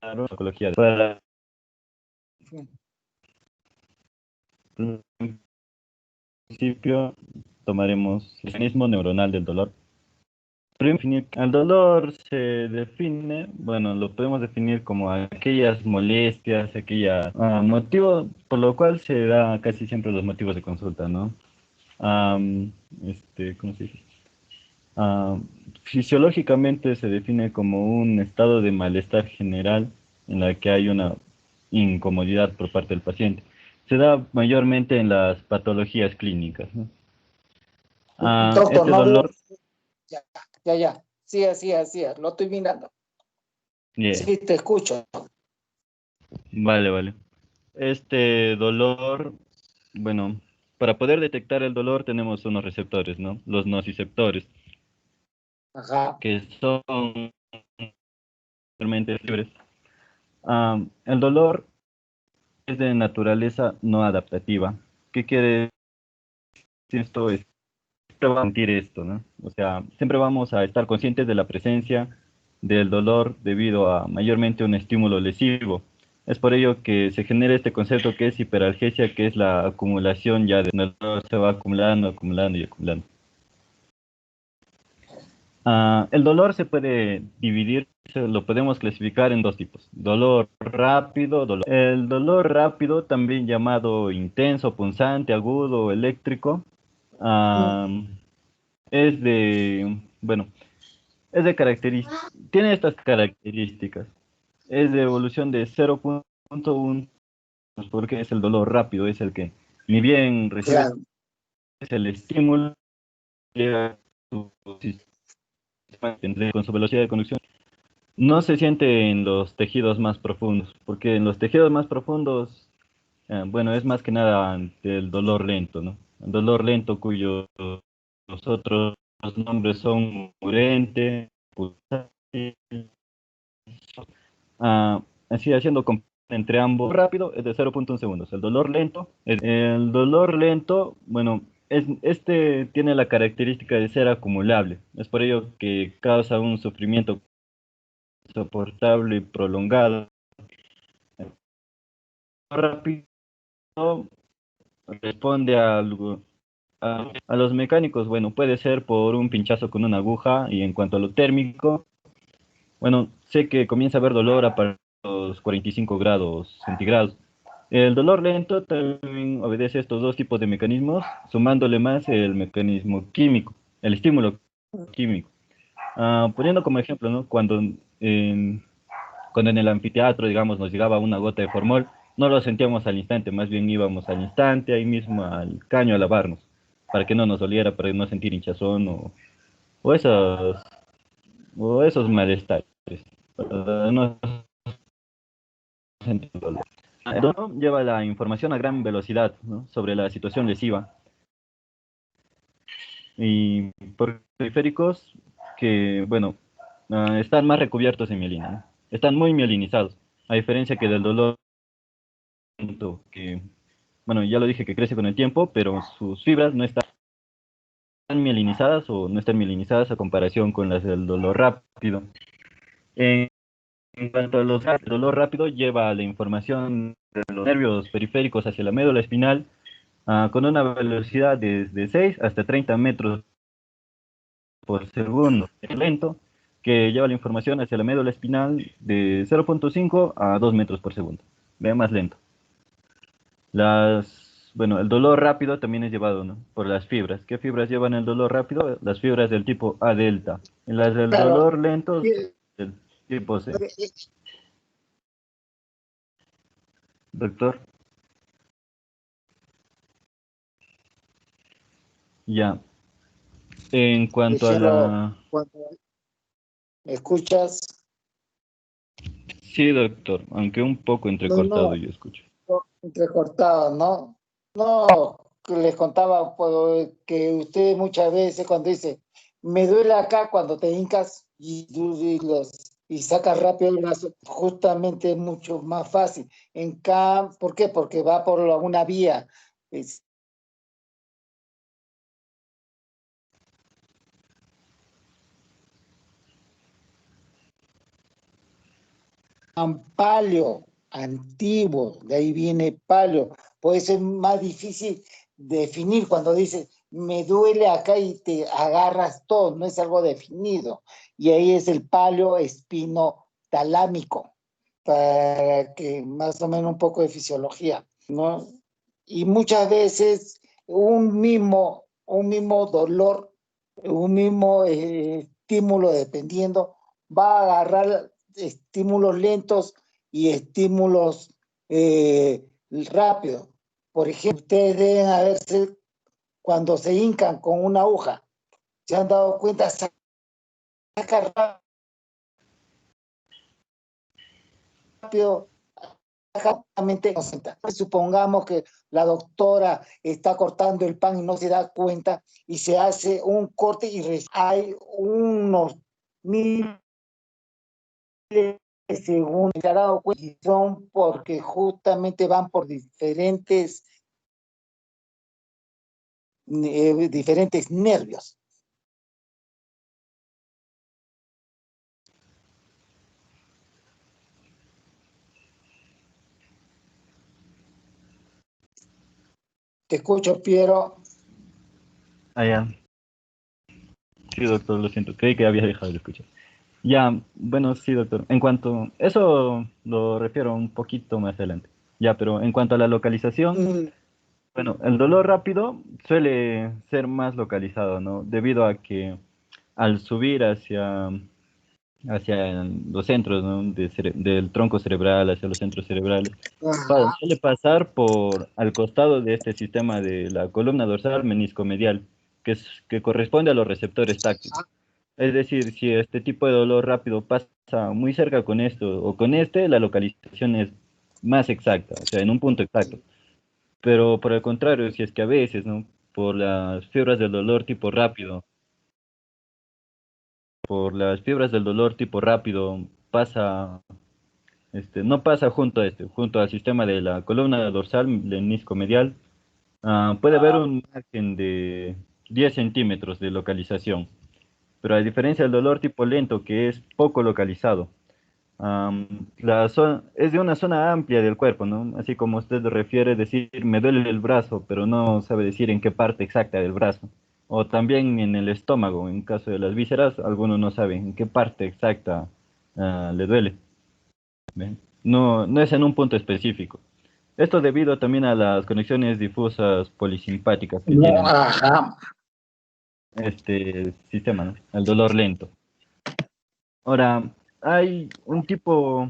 farmacología. Para el principio tomaremos el mecanismo neuronal del dolor. El dolor se define, bueno, lo podemos definir como aquellas molestias, aquella motivo por lo cual se da casi siempre los motivos de consulta, ¿no? ¿Cómo se dice? Ah, Fisiológicamente se define como un estado de malestar general en la que hay una incomodidad por parte del paciente. Se da mayormente en las patologías clínicas, ¿no? Doctor, Este no veo. dolor, Ya. Sí, lo estoy mirando. yeah, Sí, te escucho. vale. Este dolor, bueno, para poder detectar el dolor tenemos unos receptores, ¿no? Los nociceptores, Ajá. que son realmente libres. El dolor es de naturaleza no adaptativa. ¿Qué quiere decir esto? Siempre vamos a sentir esto, ¿no? O sea, siempre vamos a estar conscientes de la presencia del dolor debido a mayormente un estímulo lesivo. Es por ello que se genera este concepto que es hiperalgesia, que es la acumulación ya de el dolor se va acumulando. El dolor se puede dividir, lo podemos clasificar en dos tipos. Dolor rápido, El dolor rápido, también llamado intenso, punzante, agudo, eléctrico, ah, es de, bueno, es de características, tiene estas características. Es de evolución de 0.1, porque es el dolor rápido, es el que ni bien recibes Claro. el estímulo, llega a tu sistema con su velocidad de conducción. No se siente en los tejidos más profundos, porque en los tejidos más profundos, bueno, es más que nada del dolor lento, ¿no? El dolor lento cuyos los otros nombres son urente, pulsante, ah, así haciendo entre ambos. Rápido es de 0.1 segundos. El dolor lento, bueno, este tiene la característica de ser acumulable. Es por ello que causa un sufrimiento soportable y prolongado. Rápido responde a los mecánicos, bueno, puede ser por un pinchazo con una aguja, y en cuanto a lo térmico, bueno, sé que comienza a haber dolor a partir de los 45 grados centígrados. El dolor lento también obedece a estos dos tipos de mecanismos, sumándole más el mecanismo químico, el estímulo químico. Poniendo como ejemplo, ¿no? Cuando en el anfiteatro, digamos, nos llegaba una gota de formol, no lo sentíamos al instante, más bien íbamos al instante, ahí mismo al caño a lavarnos, para que no nos doliera, para no sentir hinchazón o esos, o esos malestares, para no sentir dolor. El dolor lleva la información a gran velocidad, ¿no? Sobre la situación lesiva, y por periféricos que, bueno, están más recubiertos en mielina, ¿no? Están muy mielinizados, a diferencia que del dolor que, bueno, ya lo dije, que crece con el tiempo, pero sus fibras no están mielinizadas o no están mielinizadas a comparación con las del dolor rápido. En, en cuanto a el dolor rápido lleva la información de los nervios periféricos hacia la médula espinal, con una velocidad de 6 hasta 30 metros por segundo. Es lento, que lleva la información hacia la médula espinal de 0.5 a 2 metros por segundo. Ve más lento. Bueno, el dolor rápido también es llevado, ¿no? Por las fibras. ¿Qué fibras llevan el dolor rápido? Las fibras del tipo A delta. En las del Claro. dolor lento, del tipo C. Doctor, ya. En cuanto a Cielo, la... cuando me escuchas, Sí, doctor, aunque un poco entrecortado no, yo escucho. entrecortado, ¿no? No, que les contaba pues, que ustedes muchas veces cuando dice, me duele acá cuando te hincas y sacas rápido el brazo, justamente es mucho más fácil. ¿Por qué? Porque va por una vía. Es- paleo, antiguo, de ahí viene paleo. Puede ser más difícil definir cuando dices, me duele acá y te agarras todo, no es algo definido. Y ahí es el paleo espino talámico, para que más o menos un poco de fisiología, ¿no? Y muchas veces un mismo dolor, un mismo estímulo, dependiendo, va a agarrar estímulos lentos y estímulos rápidos. Por ejemplo, ustedes deben haberse, cuando se hincan con una aguja, se han dado cuenta, saca rápido, exactamente. Supongamos que la doctora está cortando el pan y no se da cuenta y se hace un corte y hay unos miles de segundos, se ha dado cuenta, y son porque justamente van por diferentes nervios. Te escucho, Piero. Ah, ya. Sí, doctor, lo siento. Creí que había dejado de escuchar. Ya, bueno, sí, doctor. En cuanto, eso lo refiero un poquito más adelante. Ya, pero en cuanto a la localización, Mm, bueno, el dolor rápido suele ser más localizado, ¿no? Debido a que al subir hacia los centros, ¿no? Del tronco cerebral, hacia los centros cerebrales, ajá. suele pasar por al costado de este sistema de la columna dorsal menisco-medial, que corresponde a los receptores táctiles. Es decir, si este tipo de dolor rápido pasa muy cerca con esto o con este, la localización es más exacta, o sea, en un punto exacto. Pero por el contrario, si es que a veces, ¿no? Por las fibras del dolor tipo rápido, por las fibras del dolor tipo rápido pasa, no pasa junto al sistema de la columna dorsal menisco-medial, puede haber un margen de 10 centímetros de localización. Pero a diferencia del dolor tipo lento, que es poco localizado, es de una zona amplia del cuerpo, ¿no? Así como usted refiere decir, me duele el brazo, pero no sabe decir en qué parte exacta del brazo. O también en el estómago, en caso de las vísceras, algunos no saben en qué parte exacta le duele. ¿Ven? No, no es en un punto específico. Esto debido también a las conexiones difusas polisimpáticas que No, tienen ajá. este sistema, ¿no? El dolor lento. Ahora, hay un tipo,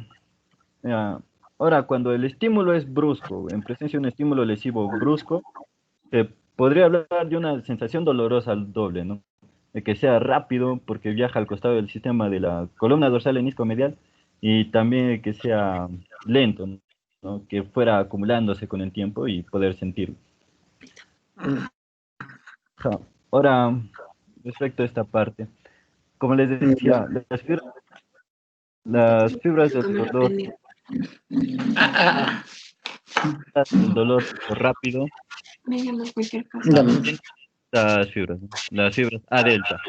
ah, ahora cuando el estímulo es brusco, en presencia de un estímulo lesivo brusco, se podría hablar de una sensación dolorosa al doble, ¿no? De que sea rápido porque viaja al costado del sistema de la columna dorsal medial y también de que sea lento, ¿no? Que fuera acumulándose con el tiempo y poder sentirlo. Ja. Ahora, respecto a esta parte, como les decía, las fibras del Cámara dolor, pendiente. el dolor tipo rápido, Me llamas cualquier cosa. tienen estas fibras, ¿no? Las fibras A delta.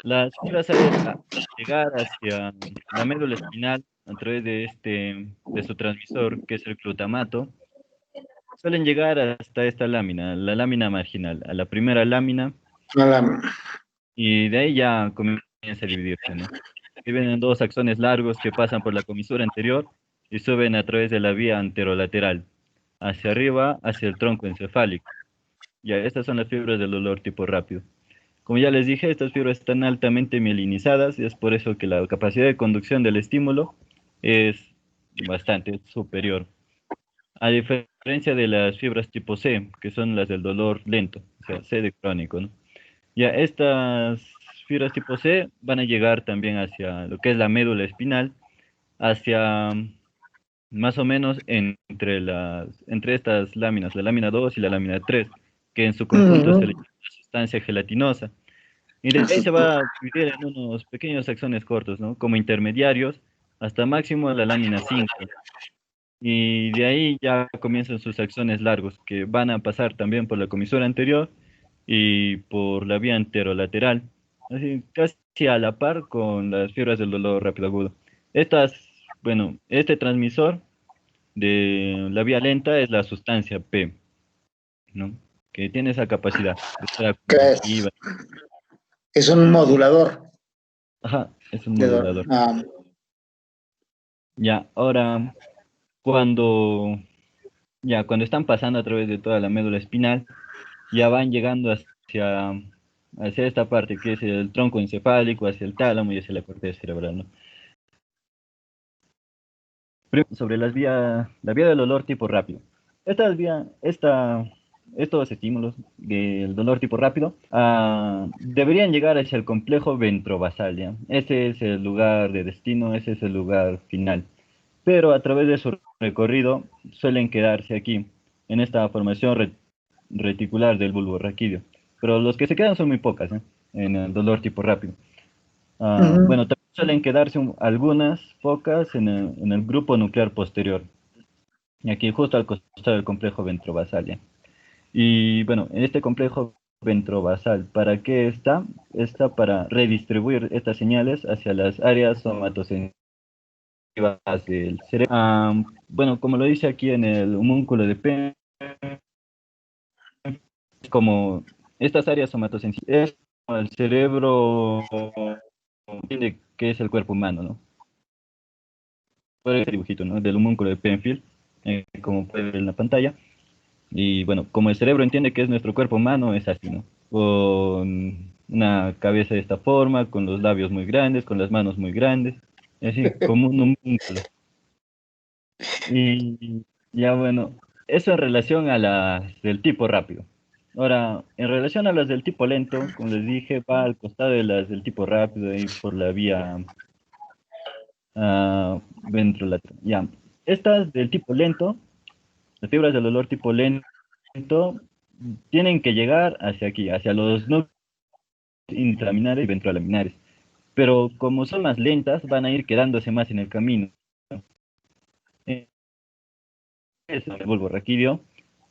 Las fibras A delta, al llegar hacia la médula espinal a través de su transmisor, que es el glutamato, suelen llegar hasta esta lámina, la lámina marginal, a la primera lámina, y de ahí ya comienza a dividirse, ¿no? Dividen en dos axones largos que pasan por la comisura anterior y suben a través de la vía anterolateral, hacia arriba, hacia el tronco encefálico. Ya, estas son las fibras del dolor tipo rápido. Como ya les dije, estas fibras están altamente mielinizadas y es por eso que la capacidad de conducción del estímulo es bastante superior. A diferencia de las fibras tipo C, que son las del dolor lento, o sea, C de crónico, ¿no? Ya estas fibras tipo C van a llegar también hacia lo que es la médula espinal, hacia más o menos entre estas láminas, la lámina 2 y la lámina 3, que en su conjunto se le llama sustancia gelatinosa. Y de ahí se va a dividir en unos pequeños axones cortos, ¿no? Como intermediarios, hasta máximo la lámina 5. Y de ahí ya comienzan sus axones largos, que van a pasar también por la comisura anterior y por la vía anterolateral, así casi a la par con las fibras del dolor rápido agudo. Estas bueno, este transmisor de la vía lenta es la sustancia P, ¿no? Que tiene esa capacidad de ser Que acumulativa. es un modulador. Ajá, es un modulador. Ah, Ya, ahora, cuando, cuando están pasando a través de toda la médula espinal, ya van llegando hacia esta parte que es el tronco encefálico, hacia el tálamo y hacia la corteza cerebral, ¿no? Sobre la vía del dolor tipo rápido. Estos estímulos del dolor tipo rápido deberían llegar hacia el complejo ventrovasal, ¿ya? Ese es el lugar de destino, ese es el lugar final. Pero a través de su recorrido suelen quedarse aquí, en esta formación reticular del bulbo raquídeo. Pero los que se quedan son muy pocas, ¿eh? En el dolor tipo rápido. ujú. Bueno, también suelen quedarse algunas pocas en el grupo nuclear posterior, y aquí justo al costado del complejo ventrovasal, ¿ya? Y bueno, en este complejo ventrovasal, ¿para qué está? Está para redistribuir estas señales hacia las áreas somatosensitivas del cerebro. Bueno, como lo dice aquí en el homúnculo de P, como estas áreas somatosensitivas, es como el cerebro entiende que es el cuerpo humano, ¿no? Por el dibujito, ¿no? Del homúnculo de Penfield, como puede ver en la pantalla. Y bueno, como el cerebro entiende que es nuestro cuerpo humano, es así, ¿no? Con una cabeza de esta forma, con los labios muy grandes, con las manos muy grandes, así como un homúnculo. Y ya bueno, eso en relación a las del tipo rápido. Ahora, en relación a las del tipo lento, como les dije, va al costado de las del tipo rápido, ahí por la vía ventrolateral. Ya, estas del tipo lento, las fibras del dolor tipo lento, tienen que llegar hacia aquí, hacia los núcleos intraminares y ventrolaminares. Pero como son más lentas, van a ir quedándose más en el camino. Es el bulbo raquídeo,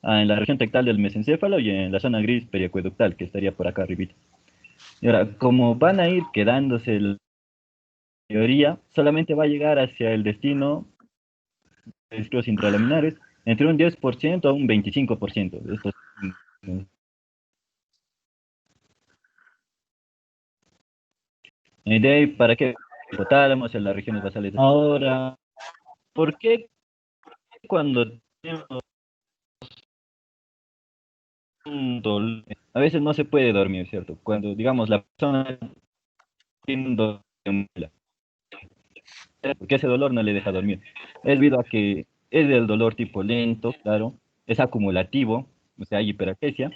en la región tectal del mesencéfalo y en la zona gris periacueductal, que estaría por acá arribita. Y ahora, como van a ir quedándose la teoría, solamente va a llegar hacia el destino de núcleos intralaminares entre un 10% a un 25% de estos. De ahí, ¿para qué? Hipotálamos en las regiones basales. Ahora, ¿por qué cuando tenemos un dolor, a veces no se puede dormir, ¿cierto? Cuando, digamos, la persona tiene un dolor de muela, porque ese dolor no le deja dormir. Es debido a que es del dolor tipo lento, claro, es acumulativo, o sea, hay hiperacesia.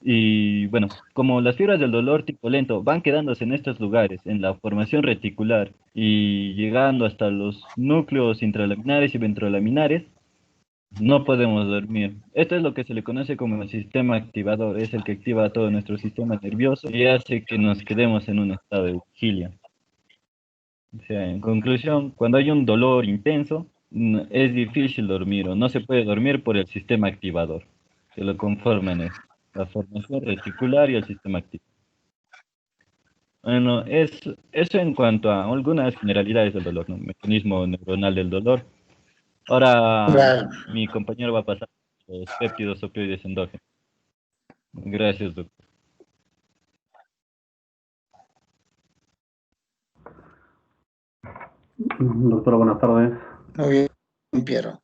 Y bueno, como las fibras del dolor tipo lento van quedándose en estos lugares, en la formación reticular y llegando hasta los núcleos intralaminares y ventrolaminares, no podemos dormir. Esto es lo que se le conoce como el sistema activador, es el que activa todo nuestro sistema nervioso y hace que nos quedemos en un estado de vigilia. O sea, en conclusión, cuando hay un dolor intenso, es difícil dormir o no se puede dormir por el sistema activador, que lo conforman la formación reticular y el sistema activador. Bueno, eso en cuanto a algunas generalidades del dolor, ¿no? Mecanismo neuronal del dolor. Ahora Claro. mi compañero va a pasar a los péptidos opioides endógenos. Gracias, doctor. Doctora, buenas tardes. Muy bien, Piero.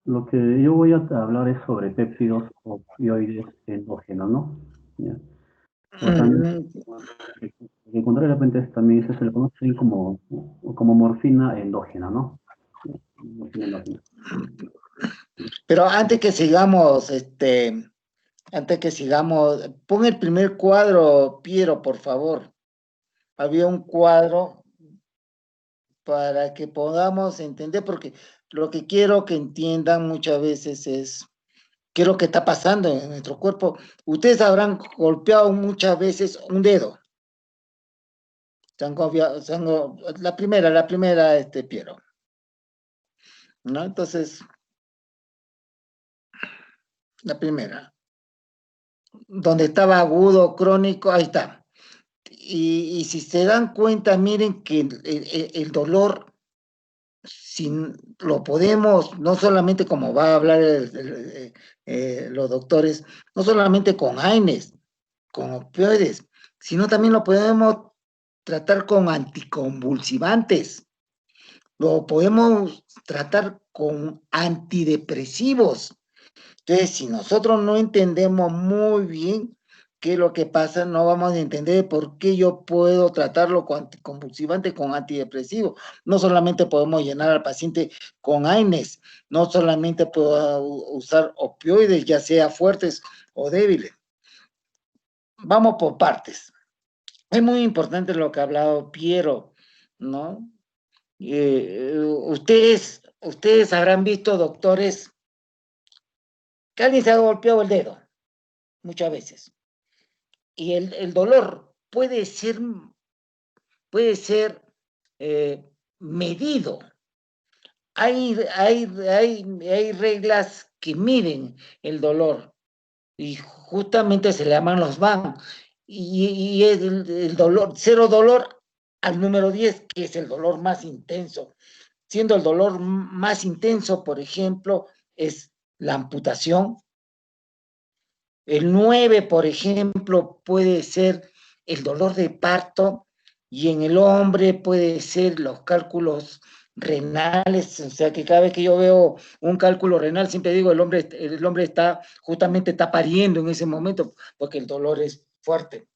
Lo que yo voy a hablar es sobre péptidos opioides endógenos, ¿no? Ya. O también, Mm, que contrariamente también se le conoce como morfina endógena, ¿no? Ya, morfina endógena. Pero antes que sigamos, pon el primer cuadro, Piero, por favor. Había un cuadro para que podamos entender, porque lo que quiero que entiendan muchas veces es qué es lo que está pasando en nuestro cuerpo. Ustedes habrán golpeado muchas veces un dedo. La primera, Piero, ¿no? Entonces, la primera, donde estaba agudo, crónico, ahí está. y si se dan cuenta, miren que el dolor, si lo podemos, no solamente como va a hablar los doctores, no solamente con AINES, con opioides, sino también lo podemos tratar con anticonvulsivantes, lo podemos tratar con antidepresivos. Entonces, si nosotros no entendemos muy bien qué es lo que pasa, no vamos a entender por qué yo puedo tratarlo con anticonvulsivante, con antidepresivo. No solamente podemos llenar al paciente con AINES, no solamente puedo usar opioides, ya sea fuertes o débiles. Vamos por partes. Es muy importante lo que ha hablado Piero, ¿no? Ustedes habrán visto, doctores, que alguien se ha golpeado el dedo, muchas veces. Y el dolor puede ser medido. Hay reglas que miden el dolor y justamente se le llaman los BAN. Y es el dolor, cero dolor al número 10, que es el dolor más intenso. Siendo el dolor más intenso, por ejemplo, es la amputación. El 9, por ejemplo, puede ser el dolor de parto, y en el hombre puede ser los cálculos renales. O sea que cada vez que yo veo un cálculo renal, siempre digo, el hombre está pariendo en ese momento, porque el dolor es fuerte.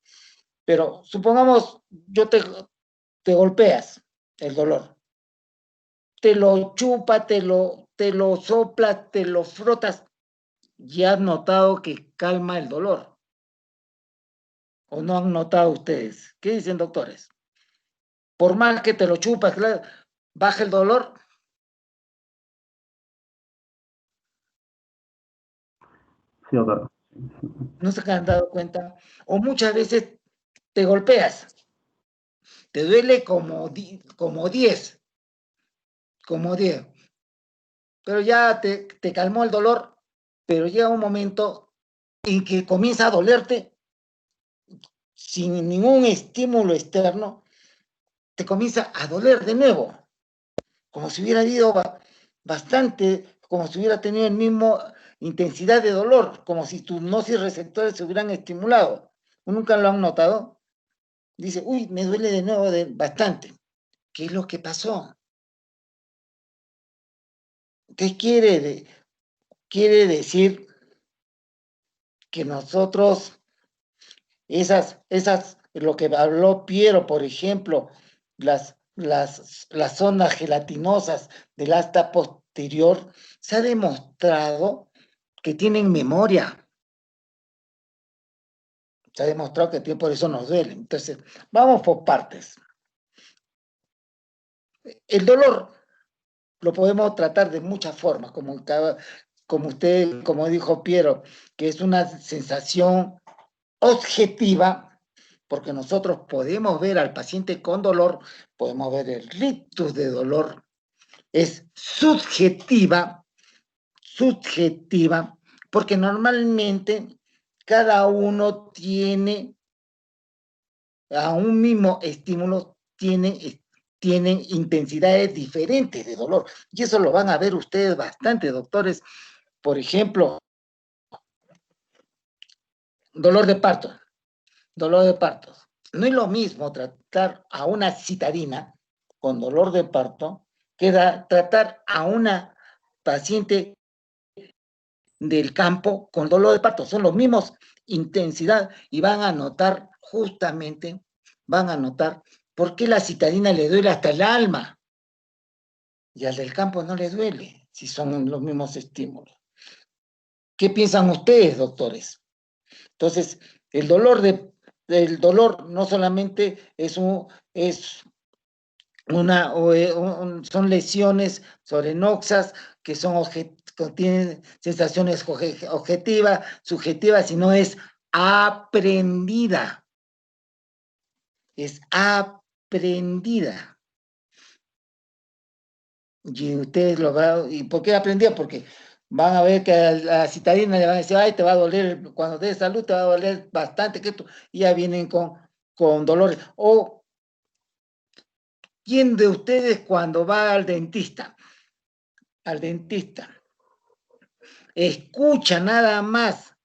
Pero supongamos, te golpeas el dolor, te lo chupa, te lo sopla, te lo frotas, ya has notado que calma el dolor. ¿O no han notado ustedes? ¿Qué dicen, doctores? Por más que te lo chupas, claro, baja el dolor. Sí, doctor. ¿No se han dado cuenta? O muchas veces te golpeas, te duele como 10, pero ya te calmó el dolor, pero llega un momento en que comienza a dolerte sin ningún estímulo externo, te comienza a doler de nuevo, como si hubiera habido bastante, como si hubiera tenido el mismo intensidad de dolor, como si tus nociceptores se hubieran estimulado. ¿Nunca lo han notado? Dice, uy, me duele de nuevo bastante. ¿Qué es lo que pasó? ¿Qué quiere decir? Que nosotros, lo que habló Piero, por ejemplo, las zonas gelatinosas del asta posterior, se ha demostrado que tienen memoria. Se ha demostrado que por eso nos duele. Entonces, vamos por partes. El dolor lo podemos tratar de muchas formas, como dijo Piero, que es una sensación objetiva, porque nosotros podemos ver al paciente con dolor, podemos ver el rictus de dolor. Es subjetiva, porque normalmente cada uno tiene, a un mismo estímulo, tienen intensidades diferentes de dolor. Y eso lo van a ver ustedes bastante, doctores. Por ejemplo, dolor de parto. No es lo mismo tratar a una citadina con dolor de parto que tratar a una paciente del campo con dolor de parto. Son los mismos intensidad y van a notar por qué la citadina le duele hasta el alma y al del campo no le duele si son los mismos estímulos. ¿Qué piensan ustedes, doctores? Entonces, el dolor no solamente son lesiones sorenoxas que tienen sensaciones objetivas, subjetivas, sino es aprendida. Es aprendida. Y ustedes lo van, ¿y por qué aprendida? Porque van a ver que a la citadina le van a decir, ay, te va a doler, cuando te des salud te va a doler bastante, y ya vienen con con dolores. O, ¿quién de ustedes cuando va al dentista, escucha nada más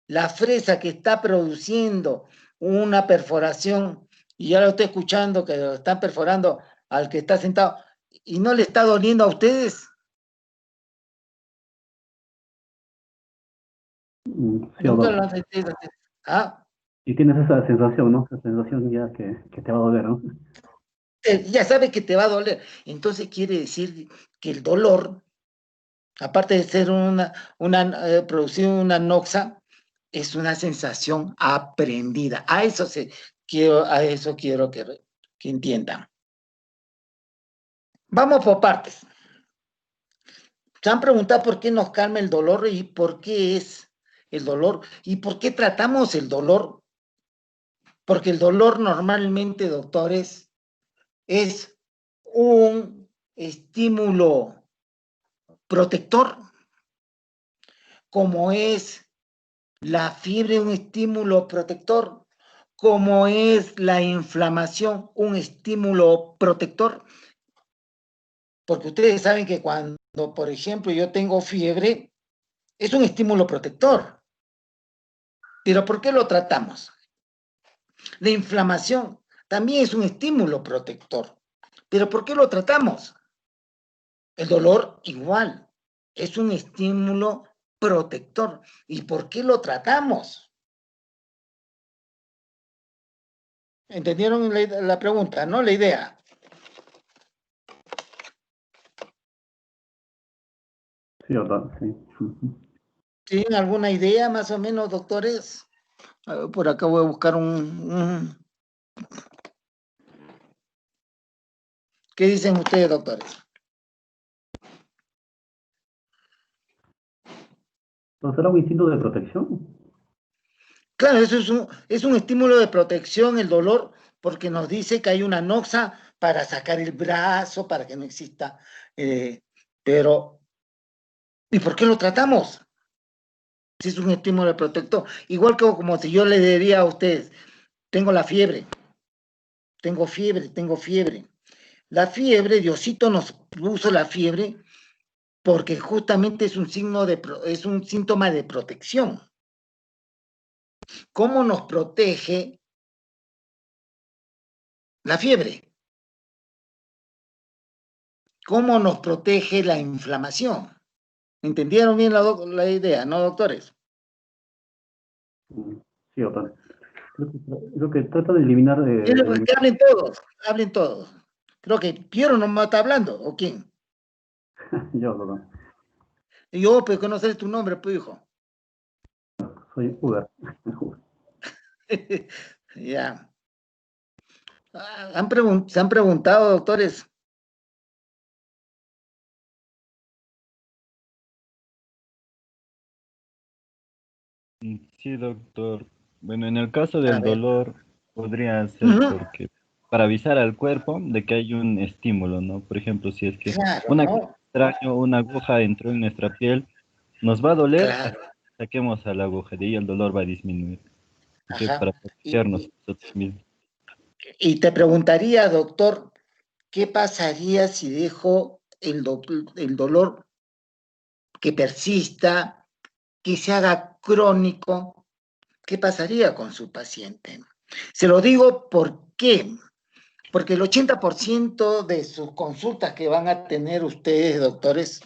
la fresa que está produciendo una perforación y ya lo está escuchando que lo están perforando al que está sentado y no le está doliendo a ustedes? Sí, Nunca doctor. lo han sentido. ¿Ah? Y tienes esa sensación, ¿no? Esa sensación ya que te va a doler, ¿no? Ya sabes que te va a doler. Entonces quiere decir que el dolor, aparte de ser producir una noxa, es una sensación aprendida. A eso quiero que entiendan. Vamos por partes. Se han preguntado por qué nos calma el dolor y por qué es el dolor y por qué tratamos el dolor. Porque el dolor normalmente, doctores, es un estímulo protector, como es la fiebre un estímulo protector, como es la inflamación un estímulo protector. Porque ustedes saben que cuando, por ejemplo, yo tengo fiebre, es un estímulo protector. ¿Pero por qué lo tratamos? La inflamación también es un estímulo protector. ¿Pero por qué lo tratamos? El dolor igual, es un estímulo protector. ¿Y por qué lo tratamos? ¿Entendieron la pregunta, no? La idea. Sí, doctor, sí. ¿Tienen alguna idea más o menos, doctores? A ver, por acá voy a buscar ¿Qué dicen ustedes, doctores? ¿No será un instinto de protección? Claro, eso es un estímulo de protección, el dolor, porque nos dice que hay una noxa para sacar el brazo, para que no exista. eh, pero, ¿y por qué lo tratamos? Si es un estímulo de protector. Igual que como si yo le diría a ustedes, tengo la fiebre, tengo fiebre, tengo fiebre. La fiebre, Diosito nos puso la fiebre porque justamente es un es un síntoma de protección. ¿Cómo nos protege la fiebre? ¿Cómo nos protege la inflamación? ¿Entendieron bien la idea, no, doctores? Sí, doctor. Creo que trata de eliminar, Que hablen todos, hablen todos. Creo que Piero no me está hablando, ¿o quién? yo, doctor. Y yo, pues conocer tu nombre, pues, hijo. Soy Uber. Ya. Se han preguntado, doctores. Sí, doctor. Bueno, en el caso A del ver. dolor, podría ser Ujú. porque para avisar al cuerpo de que hay un estímulo, ¿no? Por ejemplo, si es que Claro, una cosa ¿no? extraña, una aguja entró en nuestra piel, nos va a doler hasta Claro. que saquemos a la aguja, de ahí el dolor va a disminuir. ¿Ok? Ajá. Para protegernos nosotros mismos. Y te preguntaría, doctor, ¿qué pasaría si dejo el dolor que persista, que se haga crónico? ¿Qué pasaría con su paciente? Se lo digo porque el 80% de sus consultas que van a tener ustedes, doctores,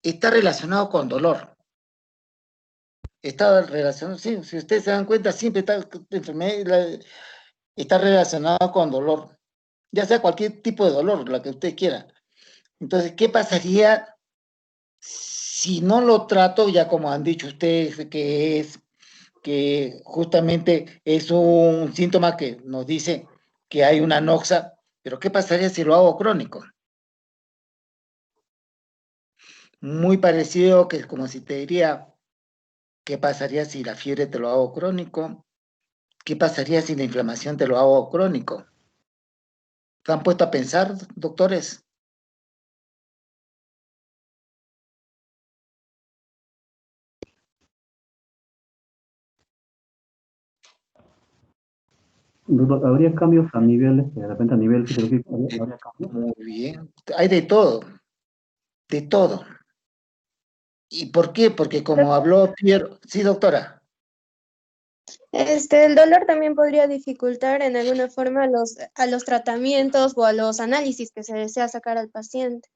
está relacionado con dolor. Está relacionado, sí, si ustedes se dan cuenta, siempre está relacionado con dolor, ya sea cualquier tipo de dolor, la que usted quiera. Entonces, ¿qué pasaría si no lo trato, ya como han dicho ustedes, que justamente es un síntoma que nos dice que hay una noxa, pero ¿qué pasaría si lo hago crónico? Muy parecido que como si te diría, ¿qué pasaría si la fiebre te lo hago crónico? ¿Qué pasaría si la inflamación te lo hago crónico? ¿Se han puesto a pensar, doctores? Doctor, ¿habría cambios a nivel, de repente a nivel fisiológico? ¿Habría cambios? Muy bien. Hay de todo, de todo. ¿Y por qué? Porque como habló Piero, sí, doctora. El dolor también podría dificultar en alguna forma a los tratamientos o a los análisis que se desea sacar al paciente.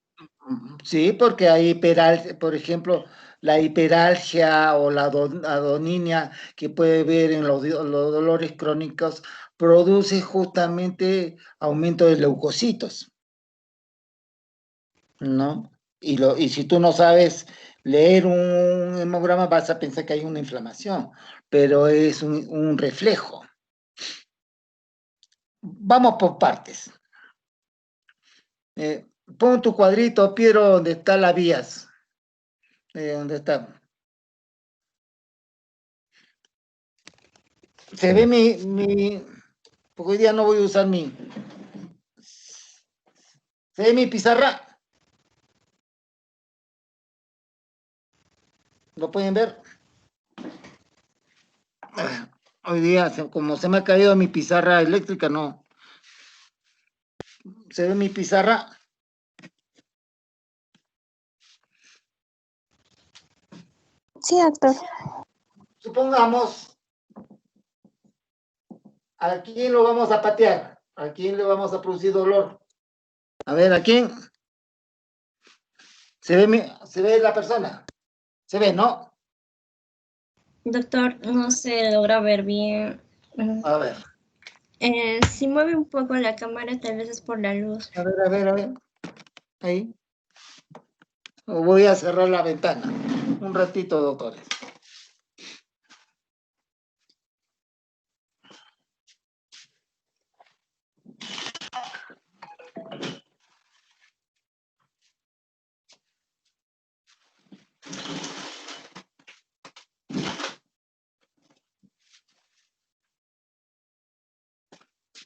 Sí, porque hay hiperalgia, por ejemplo, la hiperalgia o la adoninia que puede ver en los dolores crónicos produce justamente aumento de leucocitos, ¿no? Y si tú no sabes leer un hemograma, vas a pensar que hay una inflamación, pero es un reflejo. Vamos por partes. Pon tu cuadrito, Piero, donde está la vías. ¿Dónde está? Se ve porque hoy día no voy a usar ¿se ve mi pizarra? ¿Lo pueden ver? Hoy día, como se me ha caído mi pizarra eléctrica, no. ¿Se ve mi pizarra? Sí, doctor. Supongamos, ¿a quién lo vamos a patear? ¿A quién le vamos a producir dolor? A ver, ¿a quién? ¿Se ve la persona? ¿Se ve, no? Doctor, no se logra ver bien. A ver, Si mueve un poco la cámara, tal vez es por la luz. a ver. Ahí. Voy a cerrar la ventana. Un ratito, doctores.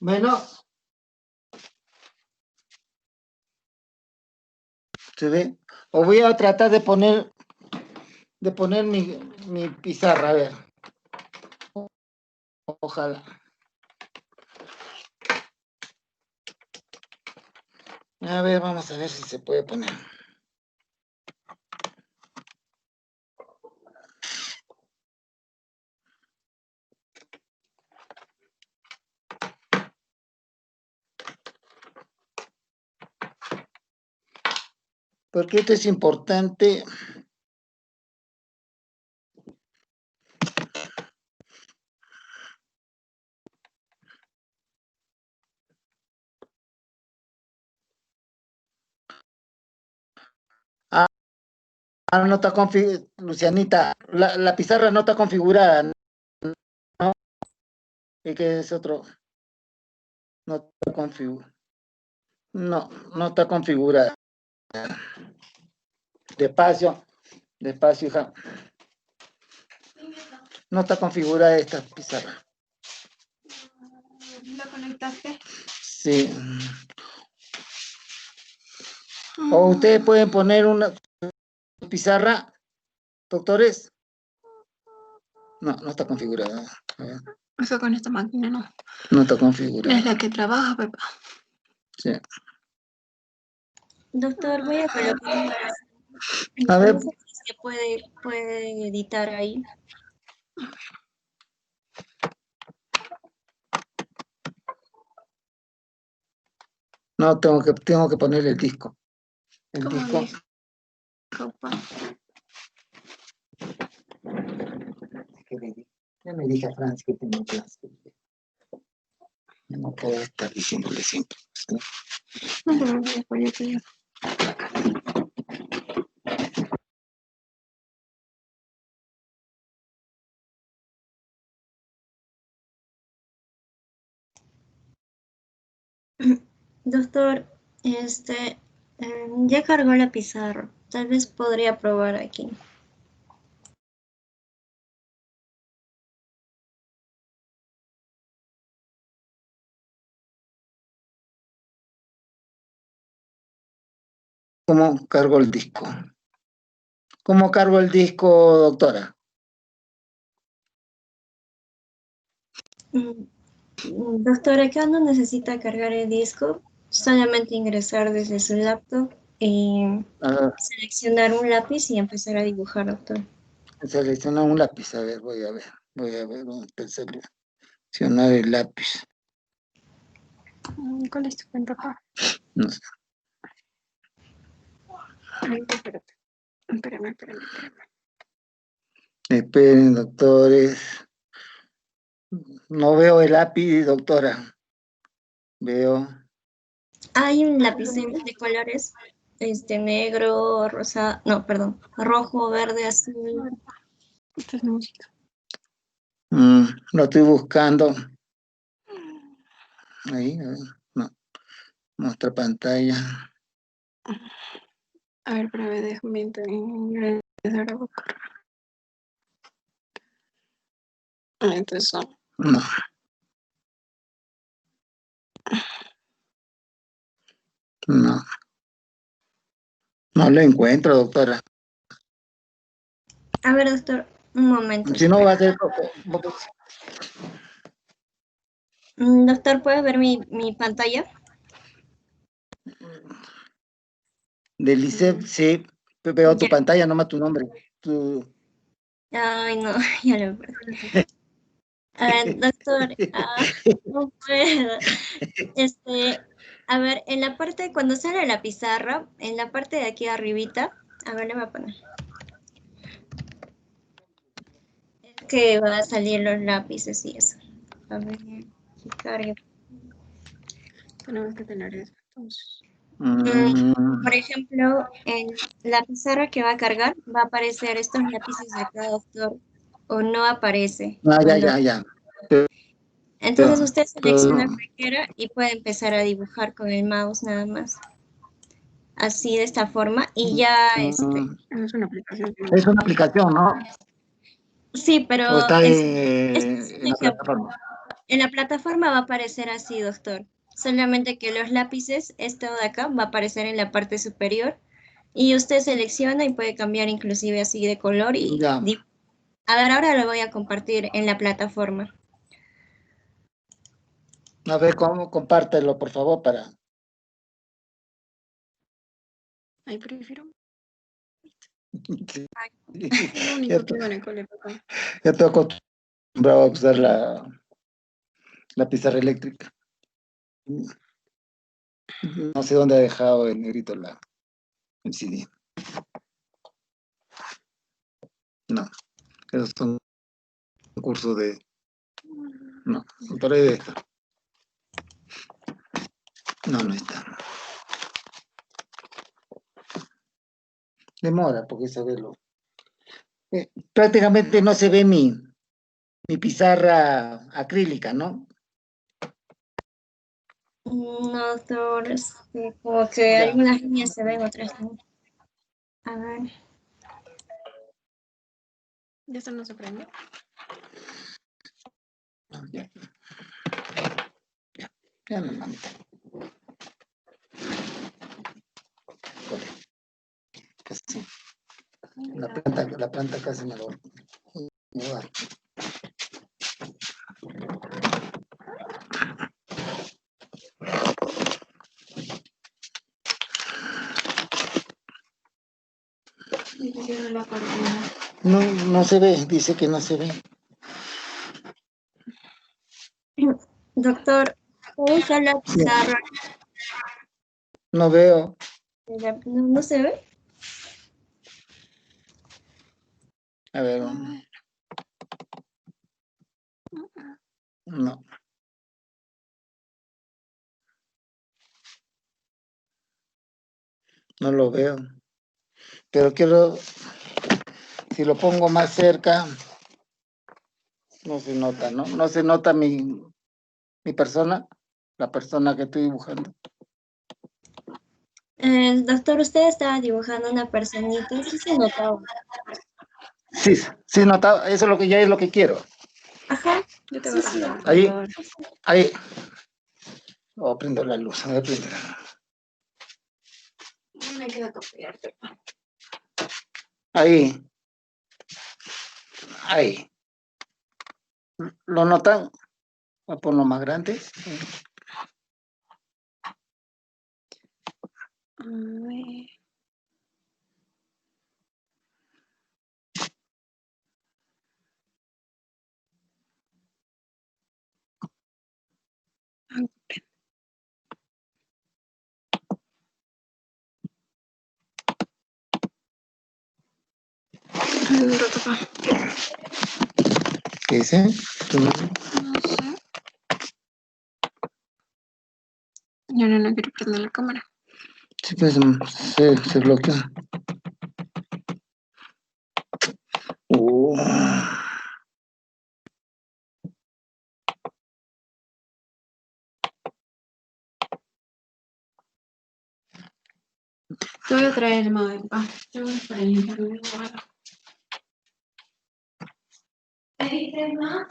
Bueno, ¿se ve? O voy a tratar de poner mi pizarra, a ver. Ojalá. A ver, vamos a ver si se puede poner. Porque esto es importante. No está configurada, Lucianita, la pizarra no está configurada, ¿no? ¿Y qué es otro? No está configurada. No está configurada. Despacio, hija. No está configurada esta pizarra. ¿La conectaste? Sí. O ustedes pueden poner una pizarra, doctores. No está configurada. A ver, Eso con esta máquina no. no está Es configurada. la que trabaja, Pepa. Sí. Doctor, voy a colocar un A ver, no sé si se puede editar ahí. no, tengo que poner el disco. El ¿Cómo disco. dice? Copa. Ya me dije a Franz que tengo clase. No puedo estar diciéndole siempre. ¿Sí? No te preocupes, pues yo te digo. Doctor, ya cargó la pizarra. Tal vez podría probar aquí. ¿Cómo cargo el disco? ¿Cómo cargo el disco, doctora? Mm, Doctor, acá no necesita cargar el disco, solamente ingresar desde su laptop y Ah, seleccionar un lápiz y empezar a dibujar, doctor. selecciona un lápiz, a ver, voy a ver, vamos a seleccionar el lápiz. ¿Cuál es tu cuenta acá? No sé. Ay, espérate. Espérame. Esperen, doctores. No veo el lápiz, doctora. Veo. Hay un lapicero de colores, negro, rosa, no, perdón, rojo, verde, azul. Esta es música. Lo estoy buscando. Ahí, a ver, no. Muestra pantalla. A ver, espérame, déjame ingresar a buscar. Entonces son. No. No. No lo encuentro, doctora. A ver, doctor, un momento. Si no va a ser. Doctor, ¿puede ver mi pantalla? Del ICEP, sí. Veo tu Ya. pantalla, nomás tu nombre. Tu... Ay, no, ya lo perdí. Doctor, no puedo. A ver, en la parte, cuando sale la pizarra, en la parte de aquí arribita, a ver, le voy a poner. Es que va a salir los lápices y eso. A ver, que cargue. Tenemos que tener eso. Entonces. Por ejemplo, en la pizarra que va a cargar, va a aparecer estos lápices de acá, doctor, o no aparece. Ya. Entonces usted Pero, selecciona cualquiera y puede empezar a dibujar con el mouse nada más. Así de esta forma y ya Es una aplicación. es una aplicación, ¿no? sí, O pero está es un en la ejemplo. plataforma. En la plataforma va a aparecer así, doctor. Solamente que los lápices, esto de acá, va a aparecer en la parte superior y usted selecciona y puede cambiar inclusive así de color y Ya. a ver, ahora lo voy a compartir en la plataforma. A ver, cómo compártelo, por favor, para. Ahí prefiero. Sí. Es lo único que van a colegio acá. Ya estoy acostumbrado a usar la pizarra eléctrica. No sé dónde ha dejado el negrito el CD. No, esos son cursos de. No, por ahí está. No está. Demora, porque saberlo. Prácticamente no se ve mi pizarra acrílica, ¿no? No, doctor, como que Ya. algunas líneas se ven, otras no. A ver. Ya esto no se prende. Ya. Ya no, mamita. Casi. La planta casi me lo va. No se ve, dice que no se ve. Doctor, usa la Sí, pizarra. no veo. No se ve. A ver, no. No lo veo. Pero quiero, si lo pongo más cerca, no se nota, ¿no? No se nota mi persona, la persona que estoy dibujando. Doctor, usted estaba dibujando una personita, sí se notaba. Sí, sí nota, eso es lo que ya es lo que quiero. Ajá, Yo te voy sí. a Ahí. Oh, prendo la luz, a ver, prendo la luz. Me queda copiarte. Ahí. ¿Lo notan? Voy a ponerlo más grande. A ver. Un rato pa. ¿Qué dice? No sé. Yo no quiero prender la cámara. Sí, pues se bloqueó. Te voy a traer el modem, pa. Yo voy para el internet. ¿Qué dices, ma?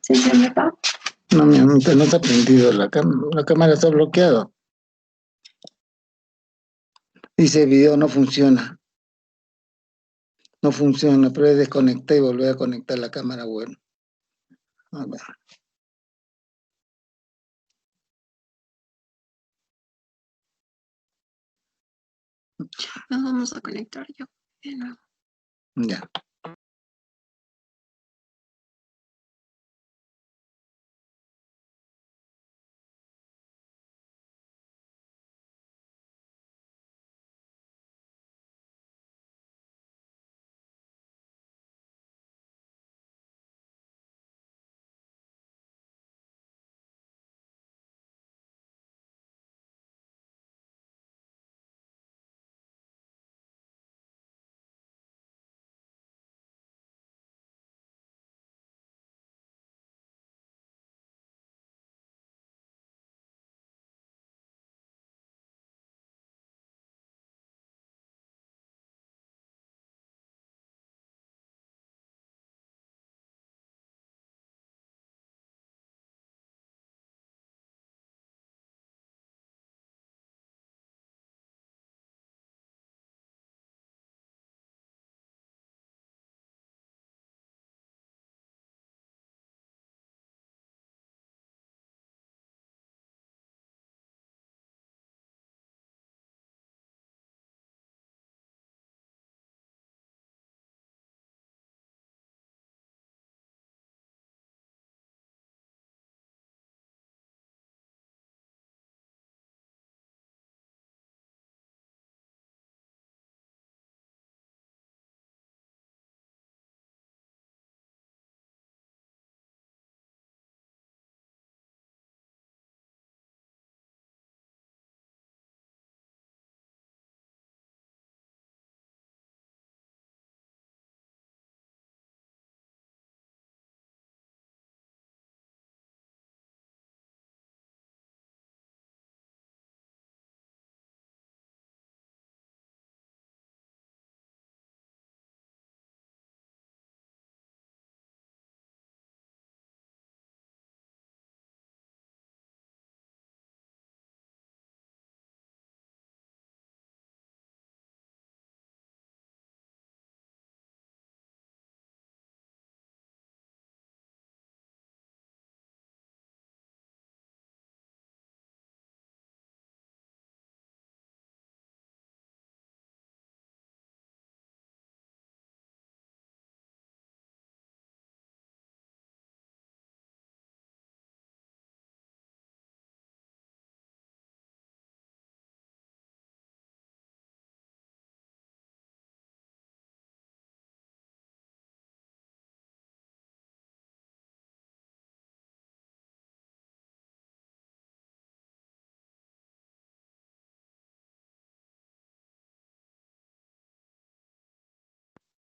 ¿Sí se me pa? No, mi amor, no está prendido la cámara está bloqueada. Dice video no funciona. No funciona, pero desconectar y volver a conectar la cámara, bueno. A ver. Nos vamos a conectar yo de nuevo. Ya.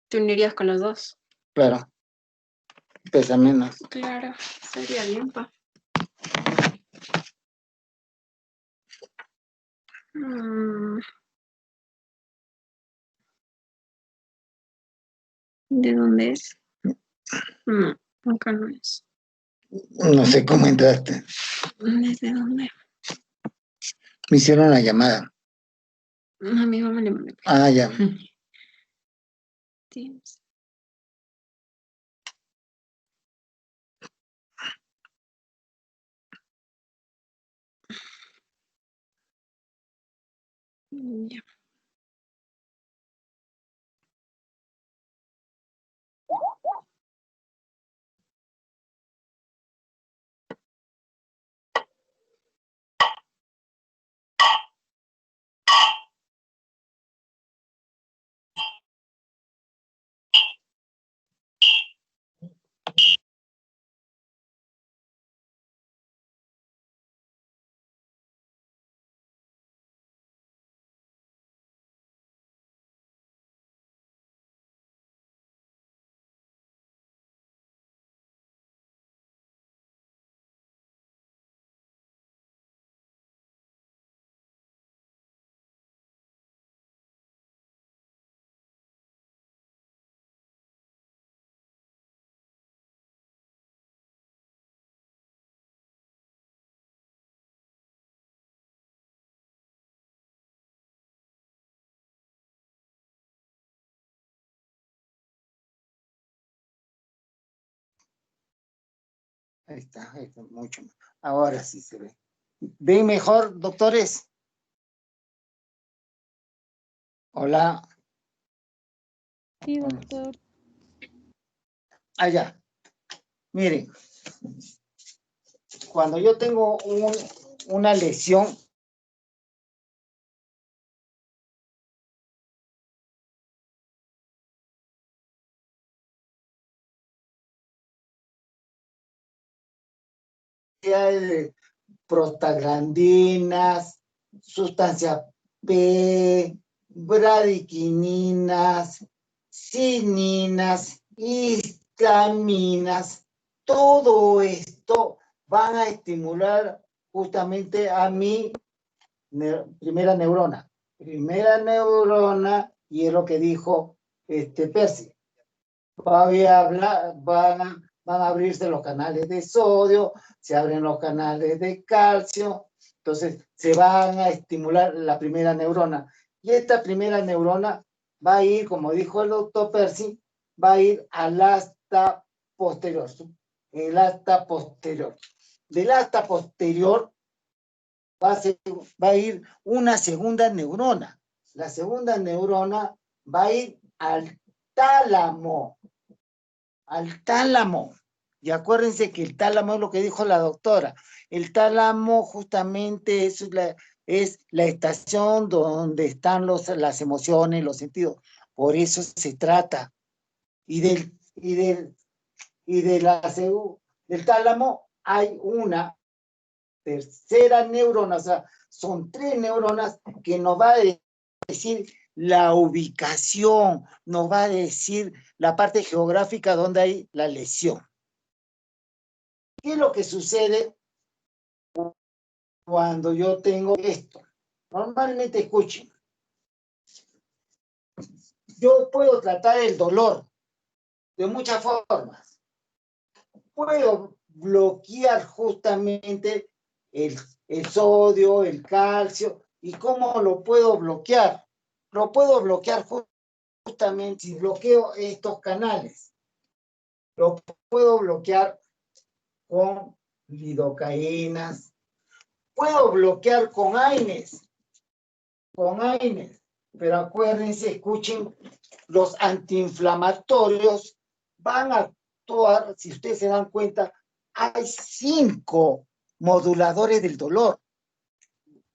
¿Te unirías con los dos? Claro. Pesa menos. Claro, sería bien, pa. ¿De dónde es? No, acá no es. No sé cómo entraste. ¿Desde dónde? Me hicieron la llamada. A mi mamá le mandé. Ah, ya. Teams. Ya. Ahí está, mucho más. Ahora sí se ve. ¿Ven mejor, doctores? Hola. Sí, doctor. Allá. Miren, cuando yo tengo una lesión, hay prostaglandinas, sustancia P, bradiquininas, cininas, histaminas, todo esto van a estimular justamente a mi primera neurona. Primera neurona, y es lo que dijo Percy. Van a abrirse los canales de sodio, se abren los canales de calcio, entonces se van a estimular la primera neurona. Y esta primera neurona va a ir, como dijo el doctor Percy, va a ir al asta posterior, el asta posterior. Del asta posterior va a ir una segunda neurona. La segunda neurona va a ir al tálamo. Al tálamo. Y acuérdense que el tálamo es lo que dijo la doctora. El tálamo justamente es la estación donde están las emociones, los sentidos. Por eso se trata. Del tálamo hay una tercera neurona, o sea, son 3 neuronas que nos va a decir la ubicación, nos va a decir la parte geográfica donde hay la lesión. ¿Qué es lo que sucede cuando yo tengo esto? Normalmente, escuchen, yo puedo tratar el dolor de muchas formas. Puedo bloquear justamente el sodio, el calcio. ¿Y cómo lo puedo bloquear? Lo puedo bloquear justamente si bloqueo estos canales. Lo puedo bloquear con lidocaínas. Puedo bloquear con AINES. Pero acuérdense, escuchen, los antiinflamatorios van a actuar, si ustedes se dan cuenta, hay 5 moduladores del dolor.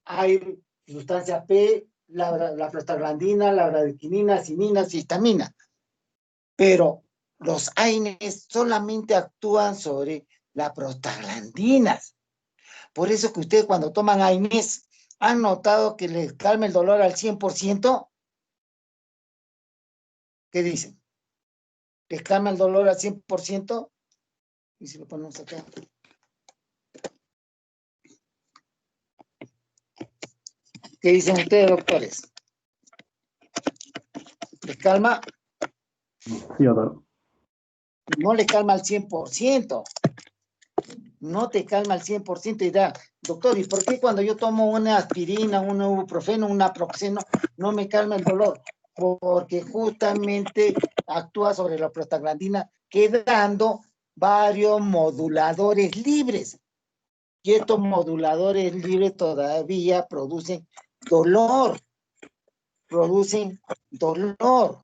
Hay sustancia P, la prostaglandina, la bradiquinina, cinina, histamina. Pero los AINES solamente actúan sobre las prostaglandinas. Por eso que ustedes cuando toman AINES, ¿han notado que les calma el dolor al 100%? ¿Qué dicen? ¿Les calma el dolor al 100%? Y si lo ponemos acá. ¿Qué dicen ustedes, doctores? ¿Les calma? Sí, doctor. No le calma al 100%. No te calma al 100% y da, doctor, ¿y por qué cuando yo tomo una aspirina, un ibuprofeno, un naproxeno, no me calma el dolor? Porque justamente actúa sobre la prostaglandina, quedando varios moduladores libres. Y estos moduladores libres todavía producen dolor. Producen dolor.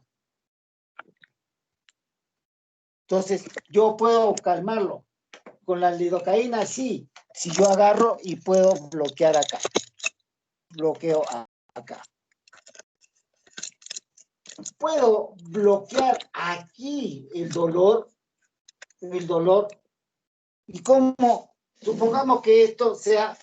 Entonces, yo puedo calmarlo. Con la lidocaína, sí. Si yo agarro y puedo bloquear acá. Bloqueo acá. Puedo bloquear aquí el dolor. Y como, supongamos que esto sea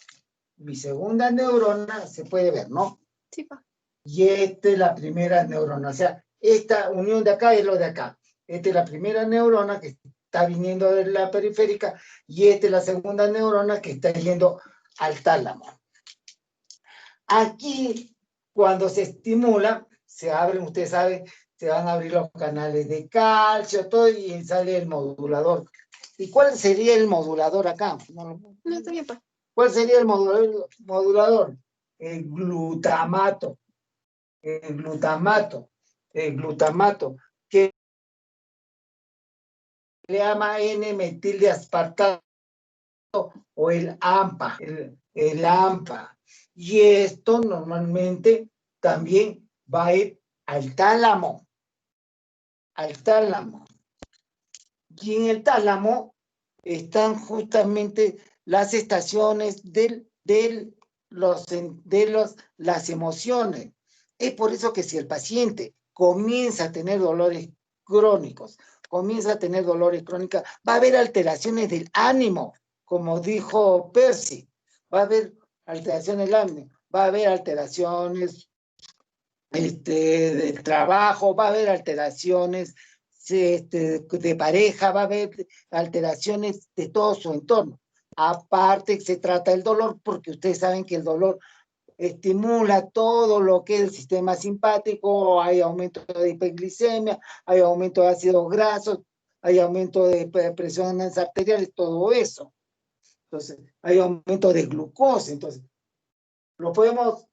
mi segunda neurona, se puede ver, ¿no? Sí, pa. Y esta es la primera neurona. O sea, esta unión de acá es lo de acá. Esta es la primera neurona que está viniendo de la periférica y esta es la segunda neurona que está yendo al tálamo. Aquí, cuando se estimula, se abren, ustedes saben, se van a abrir los canales de calcio, todo, y sale el modulador. ¿Y cuál sería el modulador acá? No, está bien, pa. ¿Cuál sería el modulador? El glutamato. El glutamato, que le llama N-metil de aspartato o el AMPA, el AMPA. Y esto normalmente también va a ir al tálamo. Y en el tálamo están justamente las estaciones las emociones. Es por eso que si el paciente comienza a tener dolores crónicos, va a haber alteraciones del ánimo, como dijo Percy, va a haber alteraciones del ánimo, va a haber alteraciones del trabajo, va a haber alteraciones de pareja, va a haber alteraciones de todo su entorno. Aparte, se trata del dolor, porque ustedes saben que el dolor estimula todo lo que es el sistema simpático, hay aumento de hiperglicemia, hay aumento de ácidos grasos, hay aumento de presiones arteriales, todo eso. Entonces, hay aumento de glucosa. Entonces, lo podemos,